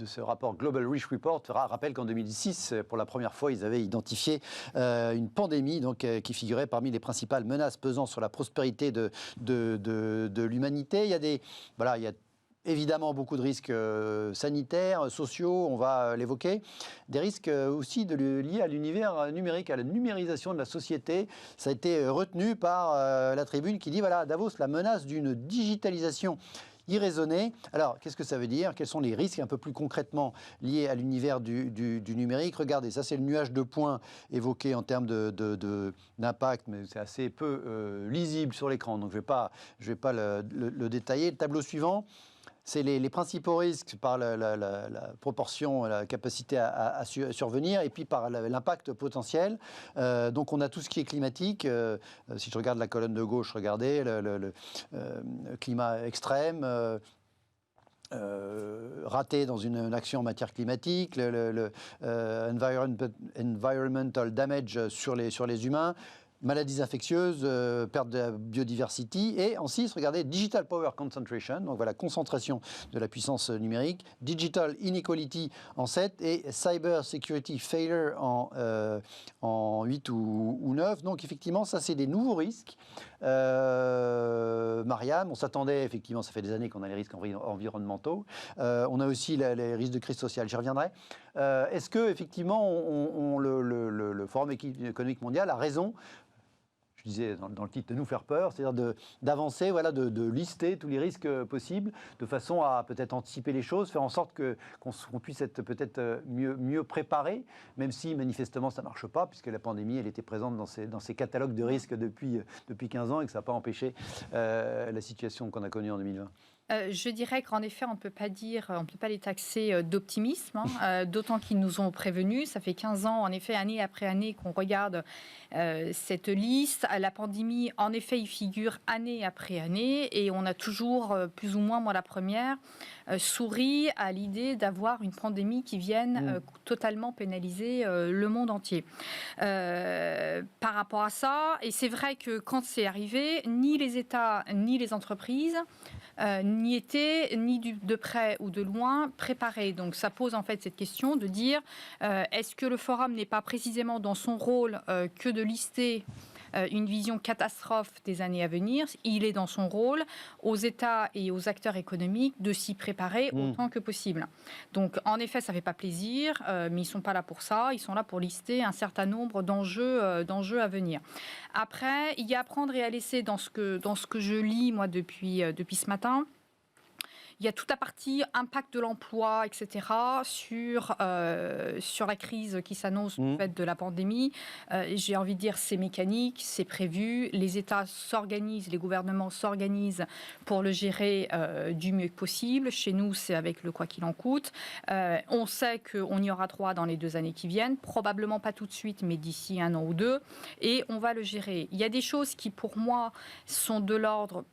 ce rapport Global Risk Report rappellent qu'en 2006, pour la première fois, ils avaient identifié une pandémie qui figurait parmi les principales menaces pesant sur la prospérité de l'humanité. Il y a évidemment beaucoup de risques sanitaires, sociaux, on va l'évoquer. Des risques aussi liés à l'univers numérique, à la numérisation de la société. Ça a été retenu par la tribune qui dit, voilà, Davos, la menace d'une digitalisation irraisonnée. Alors, qu'est-ce que ça veut dire? Quels sont les risques un peu plus concrètement liés à l'univers du numérique? Regardez, ça c'est le nuage de points évoqué en termes d'impact, mais c'est assez peu lisible sur l'écran, donc je vais pas le détailler. Le tableau suivant, c'est les principaux risques par la proportion, la capacité à survenir, et puis par l'impact potentiel. Donc on a tout ce qui est climatique. Si je regarde la colonne de gauche, regardez, le climat extrême, raté dans une action en matière climatique, environmental damage sur les humains, maladies infectieuses, perte de la biodiversité, et en 6, regardez, digital power concentration, donc voilà, concentration de la puissance numérique, digital inequality en 7, et cyber security failure en 8 ou 9. Donc effectivement, ça c'est des nouveaux risques. Marianne, on s'attendait, effectivement, ça fait des années qu'on a les risques environnementaux. On a aussi les risques de crise sociale, j'y reviendrai. Est-ce que effectivement, le Forum économique mondial a raison, je disais dans le titre, de nous faire peur, c'est-à-dire d'avancer, voilà, de lister tous les risques possibles, de façon à peut-être anticiper les choses, faire en sorte qu'on puisse être peut-être mieux préparé, même si manifestement ça ne marche pas, puisque la pandémie, elle était présente dans ces catalogues de risques depuis 15 ans et que ça n'a pas empêché la situation qu'on a connue en 2020.
Je dirais qu'en effet, on ne peut pas les taxer d'optimisme, d'autant qu'ils nous ont prévenus. Ça fait 15 ans, en effet, année après année, qu'on regarde cette liste. La pandémie, en effet, y figure année après année, et on a toujours, plus ou moins, moi la première, souri à l'idée d'avoir une pandémie qui vienne totalement pénaliser le monde entier. Par rapport à ça, et c'est vrai que quand c'est arrivé, ni les États, ni les entreprises n'y étaient, ni de près ou de loin, préparés. Donc ça pose en fait cette question de dire, est-ce que le forum n'est pas précisément dans son rôle que de lister une vision catastrophe des années à venir? Il est dans son rôle, aux États et aux acteurs économiques, de s'y préparer autant que possible. Donc, en effet, ça ne fait pas plaisir, mais ils ne sont pas là pour ça. Ils sont là pour lister un certain nombre d'enjeux à venir. Après, il y a à prendre et à laisser dans ce que je lis, moi, depuis ce matin. Il y a toute la partie impact de l'emploi, etc., sur la crise qui s'annonce du fait de la pandémie. J'ai envie de dire, c'est mécanique, c'est prévu. Les États s'organisent, les gouvernements s'organisent pour le gérer du mieux que possible. Chez nous, c'est avec le quoi qu'il en coûte. On sait qu'on y aura droit dans les 2 années qui viennent, probablement pas tout de suite, mais d'ici 1 an ou 2, et on va le gérer. Il y a des choses qui, pour moi, sont de l'ordre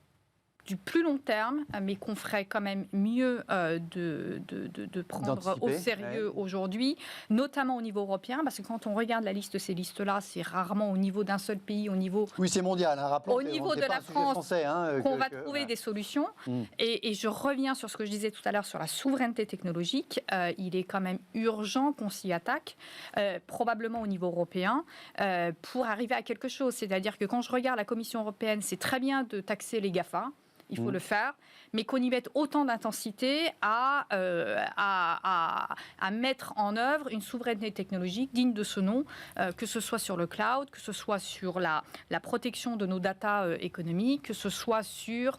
du plus long terme, mais qu'on ferait quand même mieux de prendre au sérieux aujourd'hui, notamment au niveau européen, parce que quand on regarde la liste de ces listes-là, c'est rarement au niveau d'un seul pays, au niveau...
Oui, c'est mondial, hein, rappelons.
Au niveau de la France, qu'on va trouver des solutions. Et je reviens sur ce que je disais tout à l'heure sur la souveraineté technologique. Il est quand même urgent qu'on s'y attaque, probablement au niveau européen, pour arriver à quelque chose. C'est-à-dire que quand je regarde la Commission européenne, c'est très bien de taxer les GAFA, il faut le faire, mais qu'on y mette autant d'intensité à mettre en œuvre une souveraineté technologique digne de ce nom, que ce soit sur le cloud, que ce soit sur la protection de nos data économiques, que ce soit sur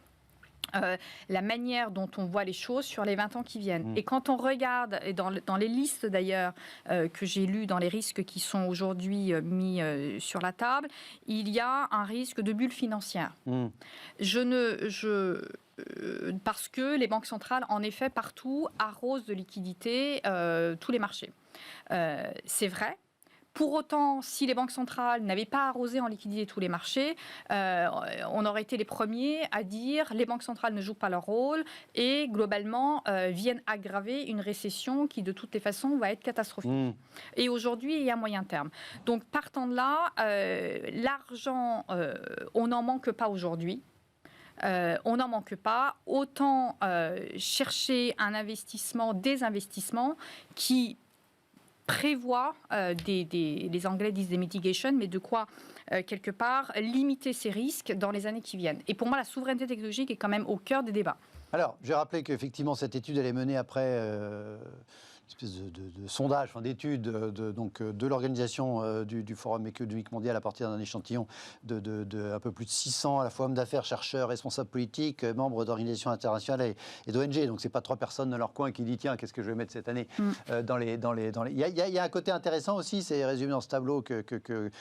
la manière dont on voit les choses sur les 20 ans qui viennent. Et quand on regarde, et dans les listes d'ailleurs que j'ai lues, dans les risques qui sont aujourd'hui mis sur la table, il y a un risque de bulle financière. Parce que les banques centrales, en effet, partout, arrosent de liquidités tous les marchés. C'est vrai. Pour autant, si les banques centrales n'avaient pas arrosé en liquidité tous les marchés, on aurait été les premiers à dire les banques centrales ne jouent pas leur rôle et globalement viennent aggraver une récession qui de toutes les façons va être catastrophique. Et aujourd'hui et à moyen terme. Donc partant de là, l'argent, on n'en manque pas aujourd'hui. On n'en manque pas. Autant chercher un investissement, des investissements qui prévoit les Anglais disent des mitigations, mais de quoi quelque part, limiter ces risques dans les années qui viennent. Et pour moi, la souveraineté technologique est quand même au cœur des débats.
Alors, j'ai rappelé qu'effectivement, cette étude, elle est menée après une espèce de sondage, d'étude de l'organisation du Forum économique mondial à partir d'un échantillon de un peu plus de 600, à la fois hommes d'affaires, chercheurs, responsables politiques, membres d'organisations internationales et d'ONG. Donc, ce n'est pas 3 personnes dans leur coin qui disent tiens, qu'est-ce que je vais mettre cette année dans les. Il y a un côté intéressant aussi, c'est résumé dans ce tableau que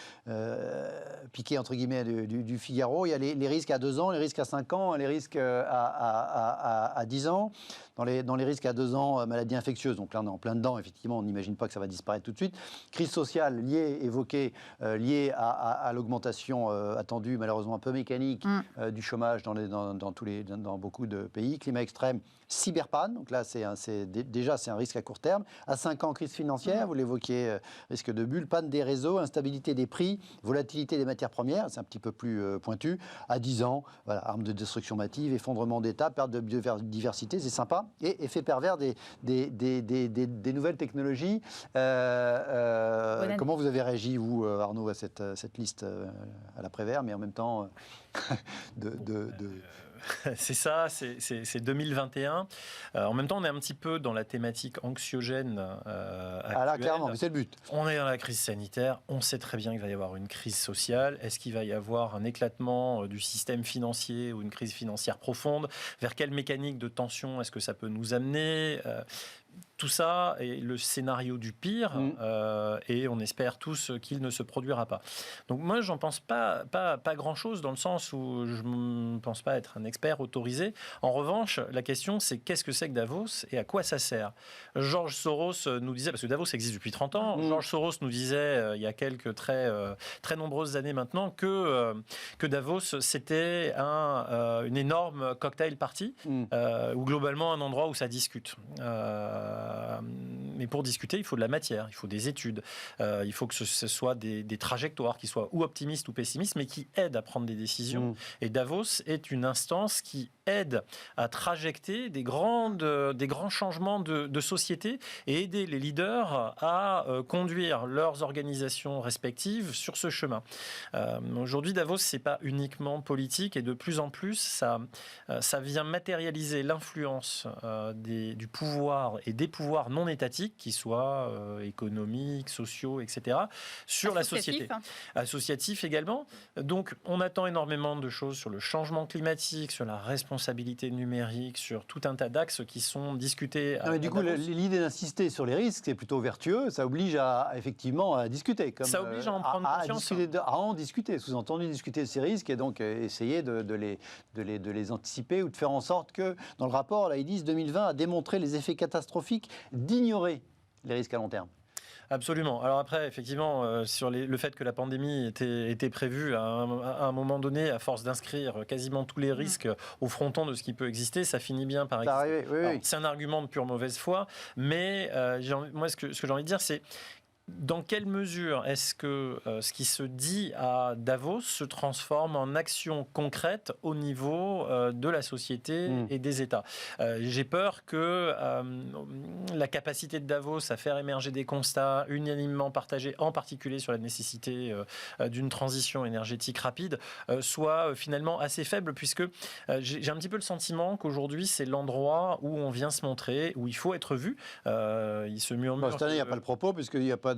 piqué entre guillemets du Figaro. Il y a les risques à 2 ans, les risques à 5 ans, les risques à 10 ans. Dans les risques à 2 ans, maladies infectieuses, donc là on est en plein dedans, effectivement, on n'imagine pas que ça va disparaître tout de suite. Crise sociale évoquée, liée à l'augmentation attendue, malheureusement un peu mécanique, du chômage dans beaucoup de pays. Climat extrême, cyberpanne, donc là c'est un risque à court terme. À 5 ans, crise financière, vous l'évoquiez, risque de bulle, panne des réseaux, instabilité des prix, volatilité des matières premières, c'est un petit peu plus pointu. À 10 ans, voilà, armes de destruction massive, effondrement d'État, perte de biodiversité, c'est sympa. Et effet pervers des nouvelles technologies. Comment vous avez réagi, vous, Arnaud, à cette liste à l'après-vert, mais en même temps
C'est ça, c'est 2021. En même temps, on est un petit peu dans la thématique anxiogène actuelle.
Ah là, clairement, mais c'est le but.
On est dans la crise sanitaire, on sait très bien qu'il va y avoir une crise sociale. Est-ce qu'il va y avoir un éclatement du système financier ou une crise financière profonde? Vers quelle mécanique de tension est-ce que ça peut nous amener? Tout ça est le scénario du pire et on espère tous qu'il ne se produira pas. Donc moi, j'en pense pas grand-chose dans le sens où je ne pense pas être un expert autorisé. En revanche, la question, c'est qu'est-ce que c'est que Davos et à quoi ça sert? George Soros nous disait, parce que Davos existe depuis 30 ans, George Soros nous disait il y a quelques très nombreuses années maintenant que Davos, c'était une énorme cocktail party ou globalement un endroit où ça discute. Mais pour discuter, il faut de la matière, il faut des études, il faut que ce soit des trajectoires qui soient ou optimistes ou pessimistes, mais qui aident à prendre des décisions. Et Davos est une instance qui aide à trajecter des grands changements de société et aider les leaders à conduire leurs organisations respectives sur ce chemin. Aujourd'hui, Davos, c'est pas uniquement politique et de plus en plus, ça vient matérialiser l'influence du pouvoir et des pouvoirs non étatiques, qui soient économiques, sociaux, etc., sur la société. Associatifs également. Donc, on attend énormément de choses sur le changement climatique, sur la responsabilité numérique, sur tout un tas d'axes qui sont discutés.
Non, mais du coup, l'idée d'insister sur les risques, c'est plutôt vertueux. Ça oblige effectivement à discuter.
Ça oblige à en prendre conscience.
À en discuter, sous-entendu discuter de ces risques et donc essayer de les anticiper ou de faire en sorte que, dans le rapport, là, ils disent 2020 a démontré les effets catastrophiques d'ignorer les risques à long terme.
Absolument. Alors après, effectivement, sur le fait que la pandémie était prévue à un moment donné, à force d'inscrire quasiment tous les risques au fronton de ce qui peut exister, ça finit bien par exister. Oui. C'est un argument de pure mauvaise foi, mais moi, ce que j'ai envie de dire, c'est dans quelle mesure est-ce que ce qui se dit à Davos se transforme en action concrète au niveau de la société et des États? J'ai peur que la capacité de Davos à faire émerger des constats unanimement partagés, en particulier sur la nécessité d'une transition énergétique rapide, soit finalement assez faible, puisque j'ai un petit peu le sentiment qu'aujourd'hui, c'est l'endroit où on vient se montrer, où il faut être vu. Il se murmure...
Cette année, il n'y a pas le propos, puisqu'il n'y a pas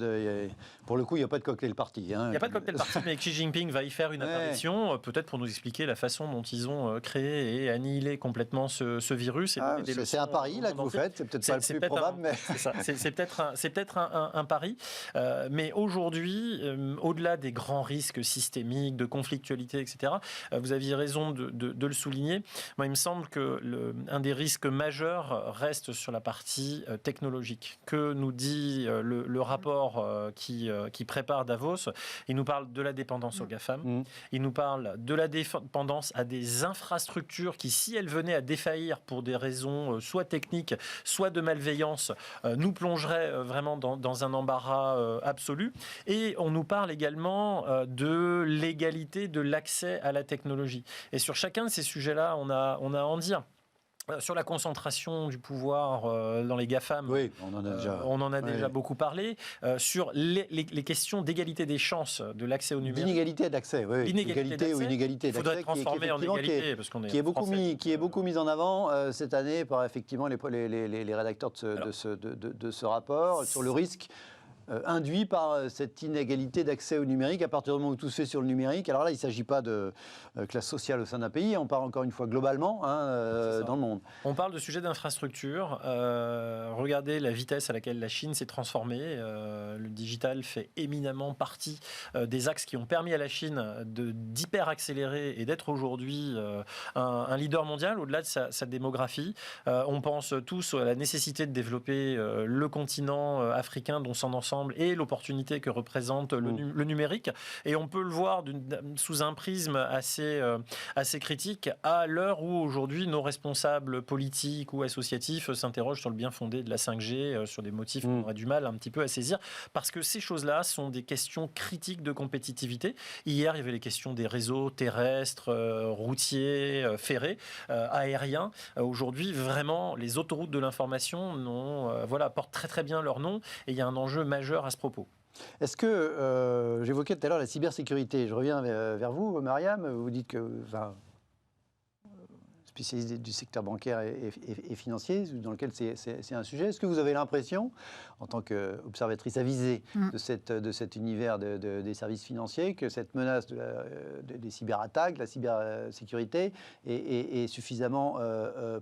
pour le coup, il n'y a pas de cocktail party. Il
n'y a pas de cocktail party, mais Xi Jinping va y faire une apparition, peut-être pour nous expliquer la façon dont ils ont créé et annihilé complètement ce virus.
C'est un pari là que vous faites, c'est peut-être pas le plus probable. Mais...
C'est peut-être un pari. Mais aujourd'hui, au-delà des grands risques systémiques, de conflictualité, etc., vous aviez raison de le souligner. Moi, il me semble qu'un des risques majeurs reste sur la partie technologique. Que nous dit le rapport qui prépare Davos? Il nous parle de la dépendance aux GAFAM, il nous parle de la dépendance à des infrastructures qui, si elles venaient à défaillir pour des raisons soit techniques, soit de malveillance, nous plongeraient vraiment dans un embarras absolu. Et on nous parle également de l'égalité de l'accès à la technologie. Et sur chacun de ces sujets-là, on a à en dire. Sur la concentration du pouvoir dans les GAFAM,
oui, on en a déjà
beaucoup parlé. Sur les questions d'égalité des chances de l'accès au numérique.
D'inégalité d'accès, oui.
L'inégalité
ou inégalité d'accès.
Il faudrait transformer en égalité, parce qu'on
qui est beaucoup mis en avant cette année par effectivement les rédacteurs de ce rapport sur le risque induit par cette inégalité d'accès au numérique à partir du moment où tout se fait sur le numérique. Alors là, il ne s'agit pas de classe sociale au sein d'un pays, on parle encore une fois globalement dans le monde.
On parle de sujets d'infrastructure. Regardez la vitesse à laquelle la Chine s'est transformée. Le digital fait éminemment partie des axes qui ont permis à la Chine d'hyper accélérer et d'être aujourd'hui un leader mondial au-delà de sa démographie. On pense tous à la nécessité de développer le continent africain dont son ensemble et l'opportunité que représente le numérique. Et on peut le voir sous un prisme assez critique à l'heure où aujourd'hui nos responsables politiques ou associatifs s'interrogent sur le bien fondé de la 5G, sur des motifs qu'on a du mal un petit peu à saisir, parce que ces choses-là sont des questions critiques de compétitivité. Hier, il y avait les questions des réseaux terrestres, routiers, ferrés, aériens. Aujourd'hui, vraiment, les autoroutes de l'information portent très très bien leur nom, et il y a un enjeu majeur à ce propos.
Est-ce que, j'évoquais tout à l'heure la cybersécurité, je reviens vers vous, Mariam, vous dites que, spécialiste du secteur bancaire et financier, dans lequel c'est un sujet. Est-ce que vous avez l'impression, en tant qu'observatrice avisée de cet univers des services financiers, que cette menace des cyberattaques, la cybersécurité est suffisamment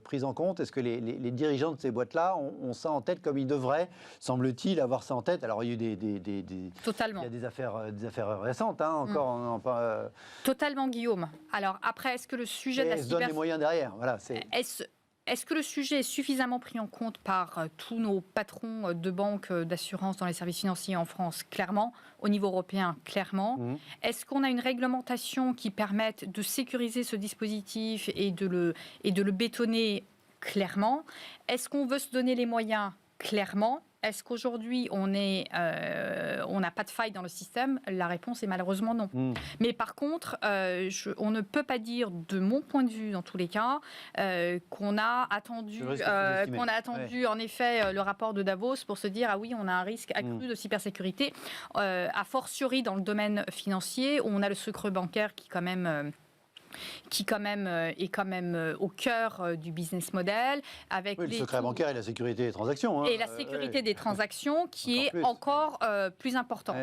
prise en compte? Est-ce que les dirigeants de ces boîtes-là ont ça en tête comme ils devraient, semble-t-il, avoir ça en tête? Alors, il y a eu
Totalement.
Il y a des affaires récentes, encore.
Totalement, Guillaume. Alors, après, est-ce que le sujet de la
donne les moyens derrière. Voilà,
est-ce que le sujet est suffisamment pris en compte par tous nos patrons de banques, d'assurance dans les services financiers en France? Clairement. Au niveau européen, clairement. Est-ce qu'on a une réglementation qui permette de sécuriser ce dispositif et de le bétonner? Clairement. Est-ce qu'on veut se donner les moyens? Clairement. Est-ce qu'aujourd'hui, on n'a pas de faille dans le système? La réponse est malheureusement non. Mais par contre, on ne peut pas dire, de mon point de vue, dans tous les cas, qu'on a attendu, en effet, le rapport de Davos pour se dire, ah oui, on a un risque accru de cybersécurité, a fortiori dans le domaine financier, où on a le secret bancaire qui quand même est au cœur du business model. Avec
le secret bancaire et la sécurité des transactions.
Et la sécurité des transactions qui est encore plus importante.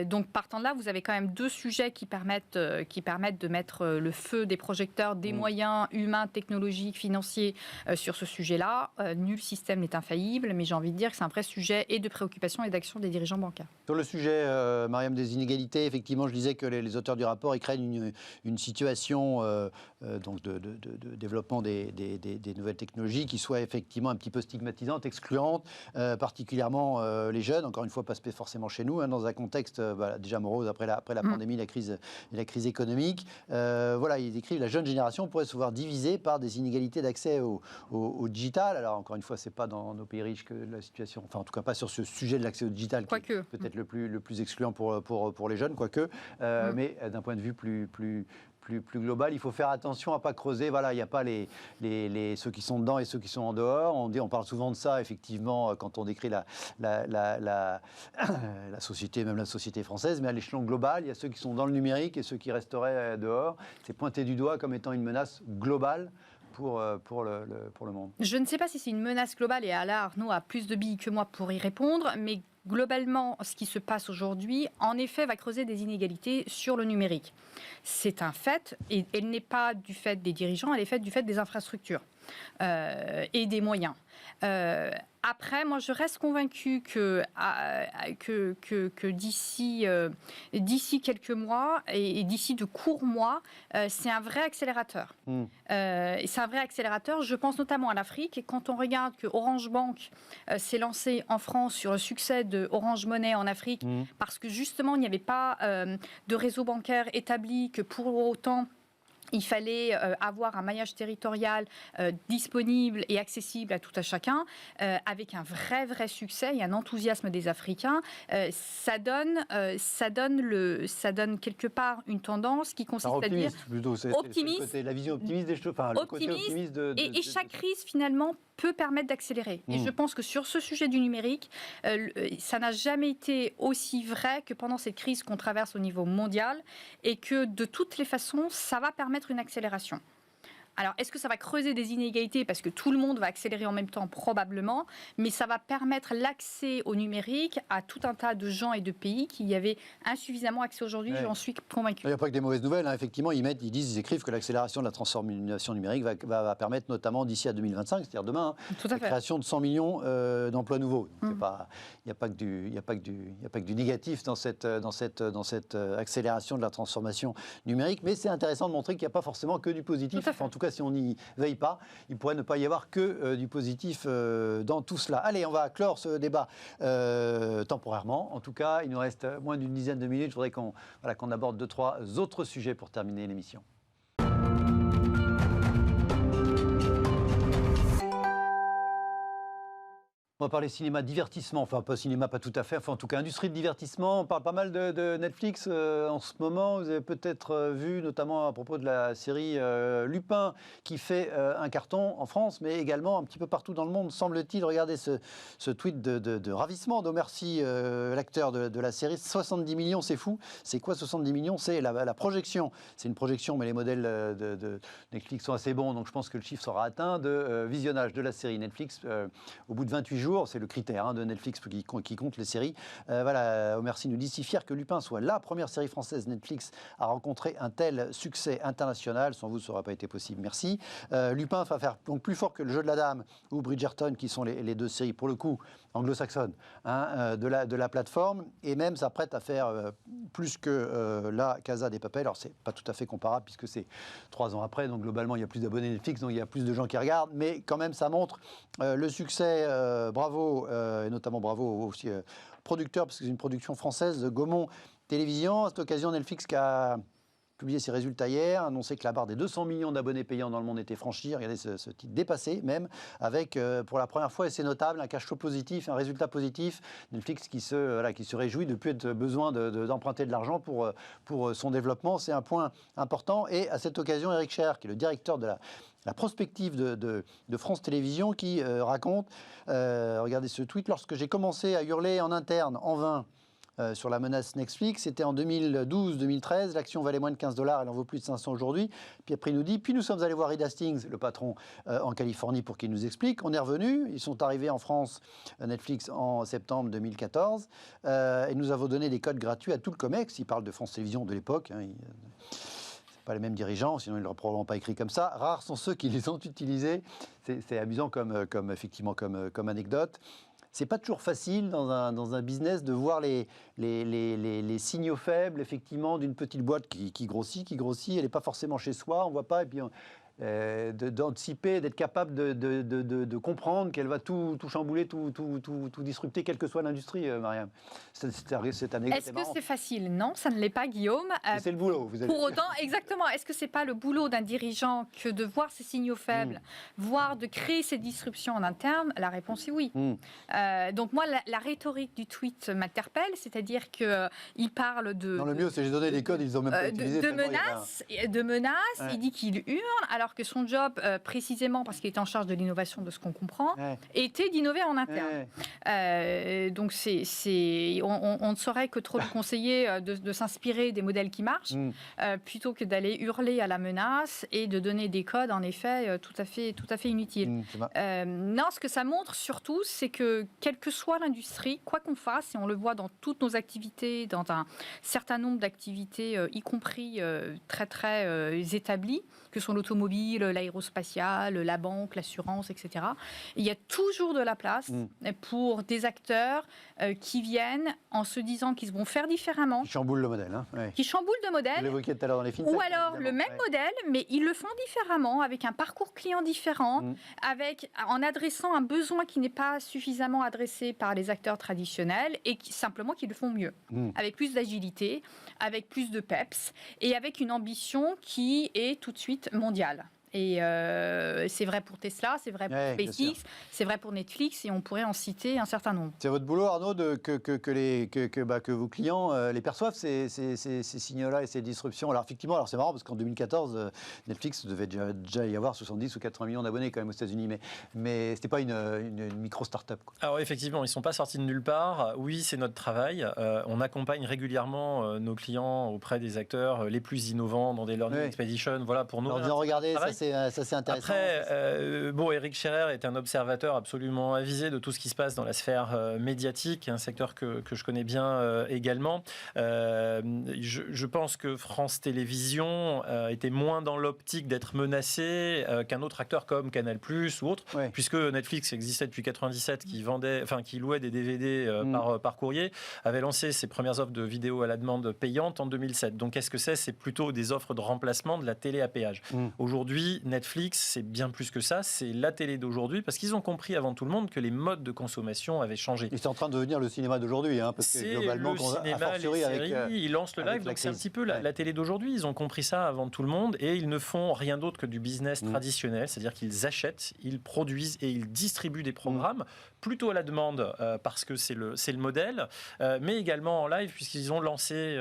Donc, partant de là, vous avez quand même deux sujets qui permettent de mettre le feu des projecteurs, des moyens humains, technologiques, financiers sur ce sujet-là. Nul système n'est infaillible, mais j'ai envie de dire que c'est un vrai sujet et de préoccupation et d'action des dirigeants bancaires.
Sur le sujet, Mariam, des inégalités, effectivement, je disais que les auteurs du rapport ils craignent une situation donc de développement des nouvelles technologies qui soit effectivement un petit peu stigmatisante, excluante, particulièrement les jeunes, encore une fois pas forcément chez nous, dans un contexte déjà morose après la pandémie, la crise économique. Ils écrivent: la jeune génération pourrait se voir divisée par des inégalités d'accès au digital. Alors encore une fois, c'est pas dans nos pays riches que la situation, enfin en tout cas pas sur ce sujet de l'accès au digital, qui est peut-être le plus excluant pour les jeunes, quoique, mais d'un point de vue plus global, il faut faire attention à ne pas creuser. Voilà, il n'y a pas ceux qui sont dedans et ceux qui sont en dehors. On parle souvent de ça, effectivement, quand on décrit la société, même la société française, mais à l'échelon global, il y a ceux qui sont dans le numérique et ceux qui resteraient dehors. C'est pointé du doigt comme étant une menace globale pour le monde.
Je ne sais pas si c'est une menace globale, et Alain Arnaud a plus de billes que moi pour y répondre, mais globalement, ce qui se passe aujourd'hui, en effet, va creuser des inégalités sur le numérique. C'est un fait, et elle n'est pas du fait des dirigeants, elle est du fait des infrastructures et des moyens. Après, moi, je reste convaincue que d'ici quelques mois et d'ici de courts mois, c'est un vrai accélérateur. C'est un vrai accélérateur. Je pense notamment à l'Afrique. Et quand on regarde que Orange Bank s'est lancé en France sur le succès de Orange Money en Afrique, parce que justement, il n'y avait pas de réseau bancaire établi, que pour autant Il fallait avoir un maillage territorial disponible et accessible à tout à chacun, avec un vrai succès et un enthousiasme des Africains. Ça donne quelque part une tendance qui consiste à dire
optimiste, la vision optimiste des choses, le côté optimiste
et chaque crise finalement peut permettre d'accélérer. Et je pense que sur ce sujet du numérique, ça n'a jamais été aussi vrai que pendant cette crise qu'on traverse au niveau mondial, et que de toutes les façons, ça va permettre une accélération. Alors, est-ce que ça va creuser des inégalités parce que tout le monde va accélérer en même temps? Probablement, mais ça va permettre l'accès au numérique à tout un tas de gens et de pays qui y avaient insuffisamment accès aujourd'hui, j'en suis convaincu.
Il n'y a pas que des mauvaises nouvelles, effectivement, ils écrivent que l'accélération de la transformation numérique va permettre notamment d'ici à 2025, c'est-à-dire demain, la création de 100 millions d'emplois nouveaux. Il n'y a pas que du négatif dans cette accélération de la transformation numérique, mais c'est intéressant de montrer qu'il n'y a pas forcément que du positif. En tout cas, si on n'y veille pas, il pourrait ne pas y avoir que du positif dans tout cela. Allez, on va clore ce débat temporairement. En tout cas, il nous reste moins d'une dizaine de minutes. Je voudrais qu'on aborde 2-3 autres sujets pour terminer l'émission. On va parler cinéma, divertissement, enfin pas cinéma, pas tout à fait, enfin en tout cas industrie de divertissement. On parle pas mal de Netflix en ce moment. Vous avez peut-être vu, notamment à propos de la série Lupin, qui fait un carton en France, mais également un petit peu partout dans le monde, semble-t-il. Regardez ce tweet de ravissement d'Omar Sy, l'acteur de la série. 70 millions, c'est fou. C'est quoi 70 millions? C'est la projection. C'est une projection, mais les modèles de Netflix sont assez bons, donc je pense que le chiffre sera atteint de visionnage de la série Netflix au bout de 28 jours. C'est le critère de Netflix qui compte les séries. Omar Sy nous dit si fier que Lupin soit la première série française Netflix à rencontrer un tel succès international. Sans vous, ça n'aurait pas été possible. Merci. Lupin va faire donc plus fort que Le Jeu de la Dame ou Bridgerton, qui sont les deux séries, pour le coup, anglo-saxonnes de la plateforme. Et même s'apprête à faire plus que la Casa des Papel. Alors, c'est pas tout à fait comparable puisque c'est 3 ans après. Donc, globalement, il y a plus d'abonnés Netflix, donc il y a plus de gens qui regardent. Mais quand même, ça montre le succès. Bravo, et notamment bravo aussi producteur, parce que c'est une production française de Gaumont Télévision. À cette occasion, Netflix qui a publié ses résultats hier, annoncé que la barre des 200 millions d'abonnés payants dans le monde était franchie. Regardez ce titre dépassé même, avec pour la première fois, et c'est notable, un cash flow positif, un résultat positif. Netflix qui se réjouit de ne plus être besoin d'emprunter de l'argent pour son développement. C'est un point important. Et à cette occasion, Eric Scher, qui est le directeur de la prospective de France Télévisions, qui raconte, regardez ce tweet, lorsque j'ai commencé à hurler en interne, en vain, sur la menace Netflix, c'était en 2012-2013, l'action valait moins de $15, elle en vaut plus de 500 aujourd'hui. Puis après il nous dit, puis nous sommes allés voir Reed Hastings, le patron en Californie, pour qu'il nous explique. On est revenu, ils sont arrivés en France, Netflix, en septembre 2014, et nous avons donné des codes gratuits à tout le COMEX. Il parle de France Télévisions de l'époque, pas les mêmes dirigeants, sinon ils ne l'auraient probablement pas écrit comme ça. Rares sont ceux qui les ont utilisés. C'est amusant effectivement comme anecdote. C'est pas toujours facile dans un business de voir les signaux faibles, effectivement, d'une petite boîte qui grossit. Elle n'est pas forcément chez soi, on voit pas, et puis d'anticiper, d'être capable de comprendre qu'elle va tout chambouler, tout disrupter, quelle que soit l'industrie, Mariam. Cette anecdote.
Est-ce que c'est facile? Non, ça ne l'est pas, Guillaume.
C'est le boulot.
Pour autant, exactement. Est-ce que c'est pas le boulot d'un dirigeant que de voir ces signaux faibles, voire de créer ces disruptions en interne? La réponse est oui. Donc moi, la rhétorique du tweet m'interpelle, c'est-à-dire qu'il parle de...
Non, le mieux, c'est j'ai donné des codes, ils ont même pas utilisé.
De menaces, il dit qu'il hurle, alors que son job, précisément parce qu'il était en charge de l'innovation, de ce qu'on comprend, était d'innover en interne. Donc on ne saurait que trop lui conseiller de s'inspirer des modèles qui marchent, plutôt que d'aller hurler à la menace et de donner des codes, en effet, tout à fait inutiles. Non, ce que ça montre surtout, c'est que quelle que soit l'industrie, quoi qu'on fasse, et on le voit dans toutes nos activités, dans un certain nombre d'activités, y compris très établies, que sont l'automobile, l'automobile, l'aérospatiale, la banque, l'assurance, etc. Et il y a toujours de la place pour des acteurs qui viennent en se disant qu'ils vont faire différemment.
Qui chamboulent le modèle.
Qui chamboulent le modèle.
Vous l'évoquiez tout à l'heure dans les fintechs.
Ou alors le même modèle, mais ils le font différemment, avec un parcours client différent, en adressant un besoin qui n'est pas suffisamment adressé par les acteurs traditionnels et simplement qui le font mieux, avec plus d'agilité, avec plus de peps et avec une ambition qui est tout de suite mondiale. Et c'est vrai pour Tesla, c'est vrai pour SpaceX, c'est vrai pour Netflix, et on pourrait en citer un certain nombre.
C'est votre boulot, Arnaud, que vos clients les perçoivent, ces signaux-là et ces disruptions. Alors effectivement, c'est marrant parce qu'en 2014, Netflix devait déjà y avoir 70 ou 80 millions d'abonnés quand même aux États-Unis, mais c'était pas une micro-start-up.
Alors effectivement, ils ne sont pas sortis de nulle part. Oui, c'est notre travail. On accompagne régulièrement nos clients auprès des acteurs les plus innovants dans des learning expeditions. Voilà, pour nous.
Regardez, ça c'est intéressant.
Après, Eric Scherer est un observateur absolument avisé de tout ce qui se passe dans la sphère médiatique, un secteur que je connais bien également. Je pense que France Télévisions était moins dans l'optique d'être menacé qu'un autre acteur comme Canal+ ou autre, puisque Netflix existait depuis 1997, qui louait des DVD par courrier, avait lancé ses premières offres de vidéos à la demande payantes en 2007. Donc qu'est-ce que c'est ? C'est plutôt des offres de remplacement de la télé à péage. Aujourd'hui, Netflix, c'est bien plus que ça, c'est la télé d'aujourd'hui, parce qu'ils ont compris avant tout le monde que les modes de consommation avaient changé.
Et c'est en train de devenir le cinéma d'aujourd'hui, parce que globalement,
le cinéma, les séries, ils lancent le live, donc c'est un petit peu la télé d'aujourd'hui. Ils ont compris ça avant tout le monde, et ils ne font rien d'autre que du business traditionnel, c'est-à-dire qu'ils achètent, ils produisent et ils distribuent des programmes, plutôt à la demande, parce que c'est le modèle, mais également en live, puisqu'ils ont lancé,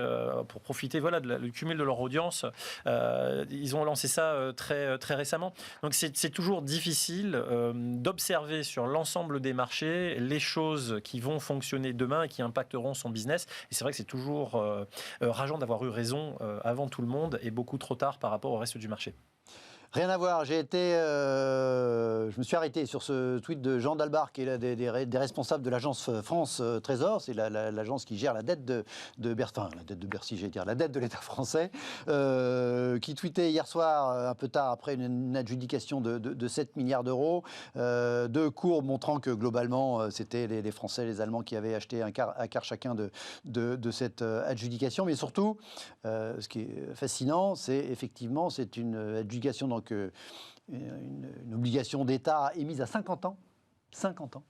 pour profiter du cumul de leur audience, ils ont lancé ça très récemment. Donc c'est toujours difficile d'observer sur l'ensemble des marchés les choses qui vont fonctionner demain et qui impacteront son business. Et c'est vrai que c'est toujours rageant d'avoir eu raison avant tout le monde et beaucoup trop tard par rapport au reste du marché.
Rien à voir. Je me suis arrêté sur ce tweet de Jean Dalbar, qui est l'un des responsables de l'agence France Trésor. C'est l'agence qui gère la dette de Bercy, j'allais dire, la dette de l'État français, qui tweetait hier soir, un peu tard après une adjudication de 7 milliards d'euros, deux courbes montrant que globalement, c'était les Français et les Allemands qui avaient acheté un quart chacun de cette adjudication. Mais surtout, ce qui est fascinant, c'est une adjudication donc une obligation d'État émise à 50 ans. 50 ans.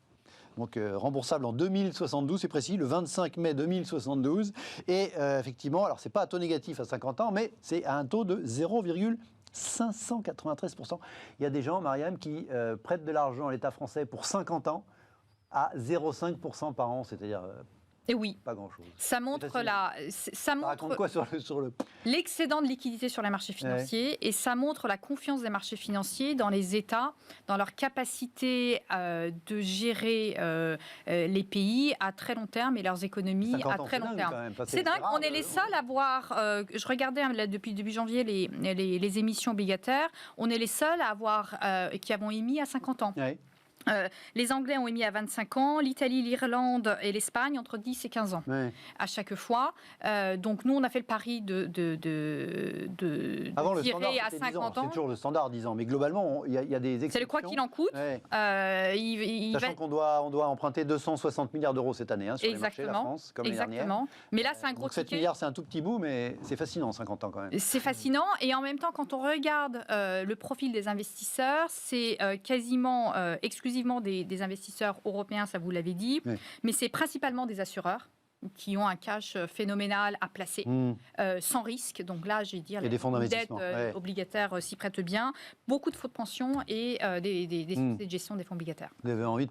Donc remboursable en 2072, c'est précis, le 25 mai 2072. Et effectivement, alors c'est pas un taux négatif à 50 ans, mais c'est à un taux de 0,593%. Il y a des gens, Mariam, qui prêtent de l'argent à l'État français pour 50 ans à 0,5% par an, c'est-à-dire...
Et oui,
pas grand-chose.
Ça montre
raconte quoi sur le...
l'excédent de liquidité sur les marchés financiers, et ça montre la confiance des marchés financiers dans les États, dans leur capacité de gérer les pays à très long terme et leurs économies à très long terme. C'est dingue, on est les seuls à voir, je regardais depuis début janvier les émissions obligataires, on est les seuls à avoir, qui avons émis à 50 ans. Ouais. Les Anglais ont émis à 25 ans, l'Italie, l'Irlande et l'Espagne entre 10 et 15 ans à chaque fois. Donc nous, on a fait le pari de tirer à 50 ans.
C'est toujours le standard 10 ans, mais globalement, il y a des exceptions.
C'est le quoi qu'il en coûte.
Sachant qu'on doit emprunter 260 milliards d'euros cette année sur les marchés, la France, comme l'année dernière.
Mais là, c'est un gros ticket.
7 milliards, c'est un tout petit bout, mais c'est fascinant, 50 ans quand même.
C'est fascinant, et en même temps, quand on regarde le profil des investisseurs, c'est quasiment exclusivement des investisseurs européens, ça vous l'avez dit, mais c'est principalement des assureurs qui ont un cash phénoménal à placer, sans risque. Donc là, j'ai dit,
des fonds
d'investissement obligataires s'y prêtent bien. Beaucoup de fonds de pension et des sociétés de gestion des fonds obligataires.
Vous avez envie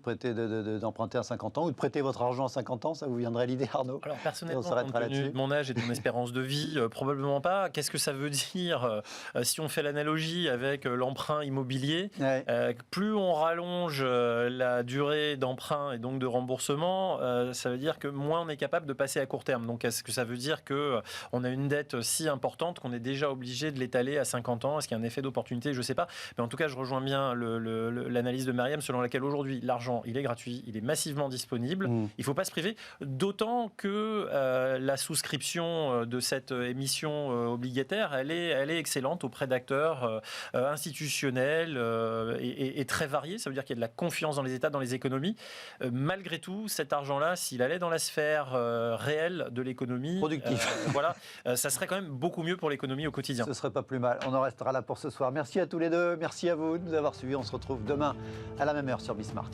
d'emprunter à 50 ans ou de prêter votre argent à 50 ans? Ça vous viendrait à l'idée, Arnaud?
Alors personnellement, compte tenu de mon âge et de mon espérance de vie, probablement pas. Qu'est-ce que ça veut dire si on fait l'analogie avec l'emprunt immobilier? Plus on rallonge la durée d'emprunt et donc de remboursement, ça veut dire que moins on est capable capable de passer à court terme. Donc, est-ce que ça veut dire qu'on a une dette si importante qu'on est déjà obligé de l'étaler à 50 ans? Est-ce qu'il y a un effet d'opportunité? Je ne sais pas. Mais en tout cas, je rejoins bien l'analyse de Mariam selon laquelle aujourd'hui, l'argent, il est gratuit, il est massivement disponible. Il ne faut pas se priver, d'autant que la souscription de cette émission obligataire, elle est excellente auprès d'acteurs institutionnels et très variés. Ça veut dire qu'il y a de la confiance dans les États, dans les économies. Malgré tout, cet argent-là, s'il allait dans la sphère réelle de l'économie, ça serait quand même beaucoup mieux pour l'économie au quotidien.
Ce serait pas plus mal. On en restera là pour ce soir. Merci à tous les deux. Merci à vous de nous avoir suivis. On se retrouve demain à la même heure sur Bismart.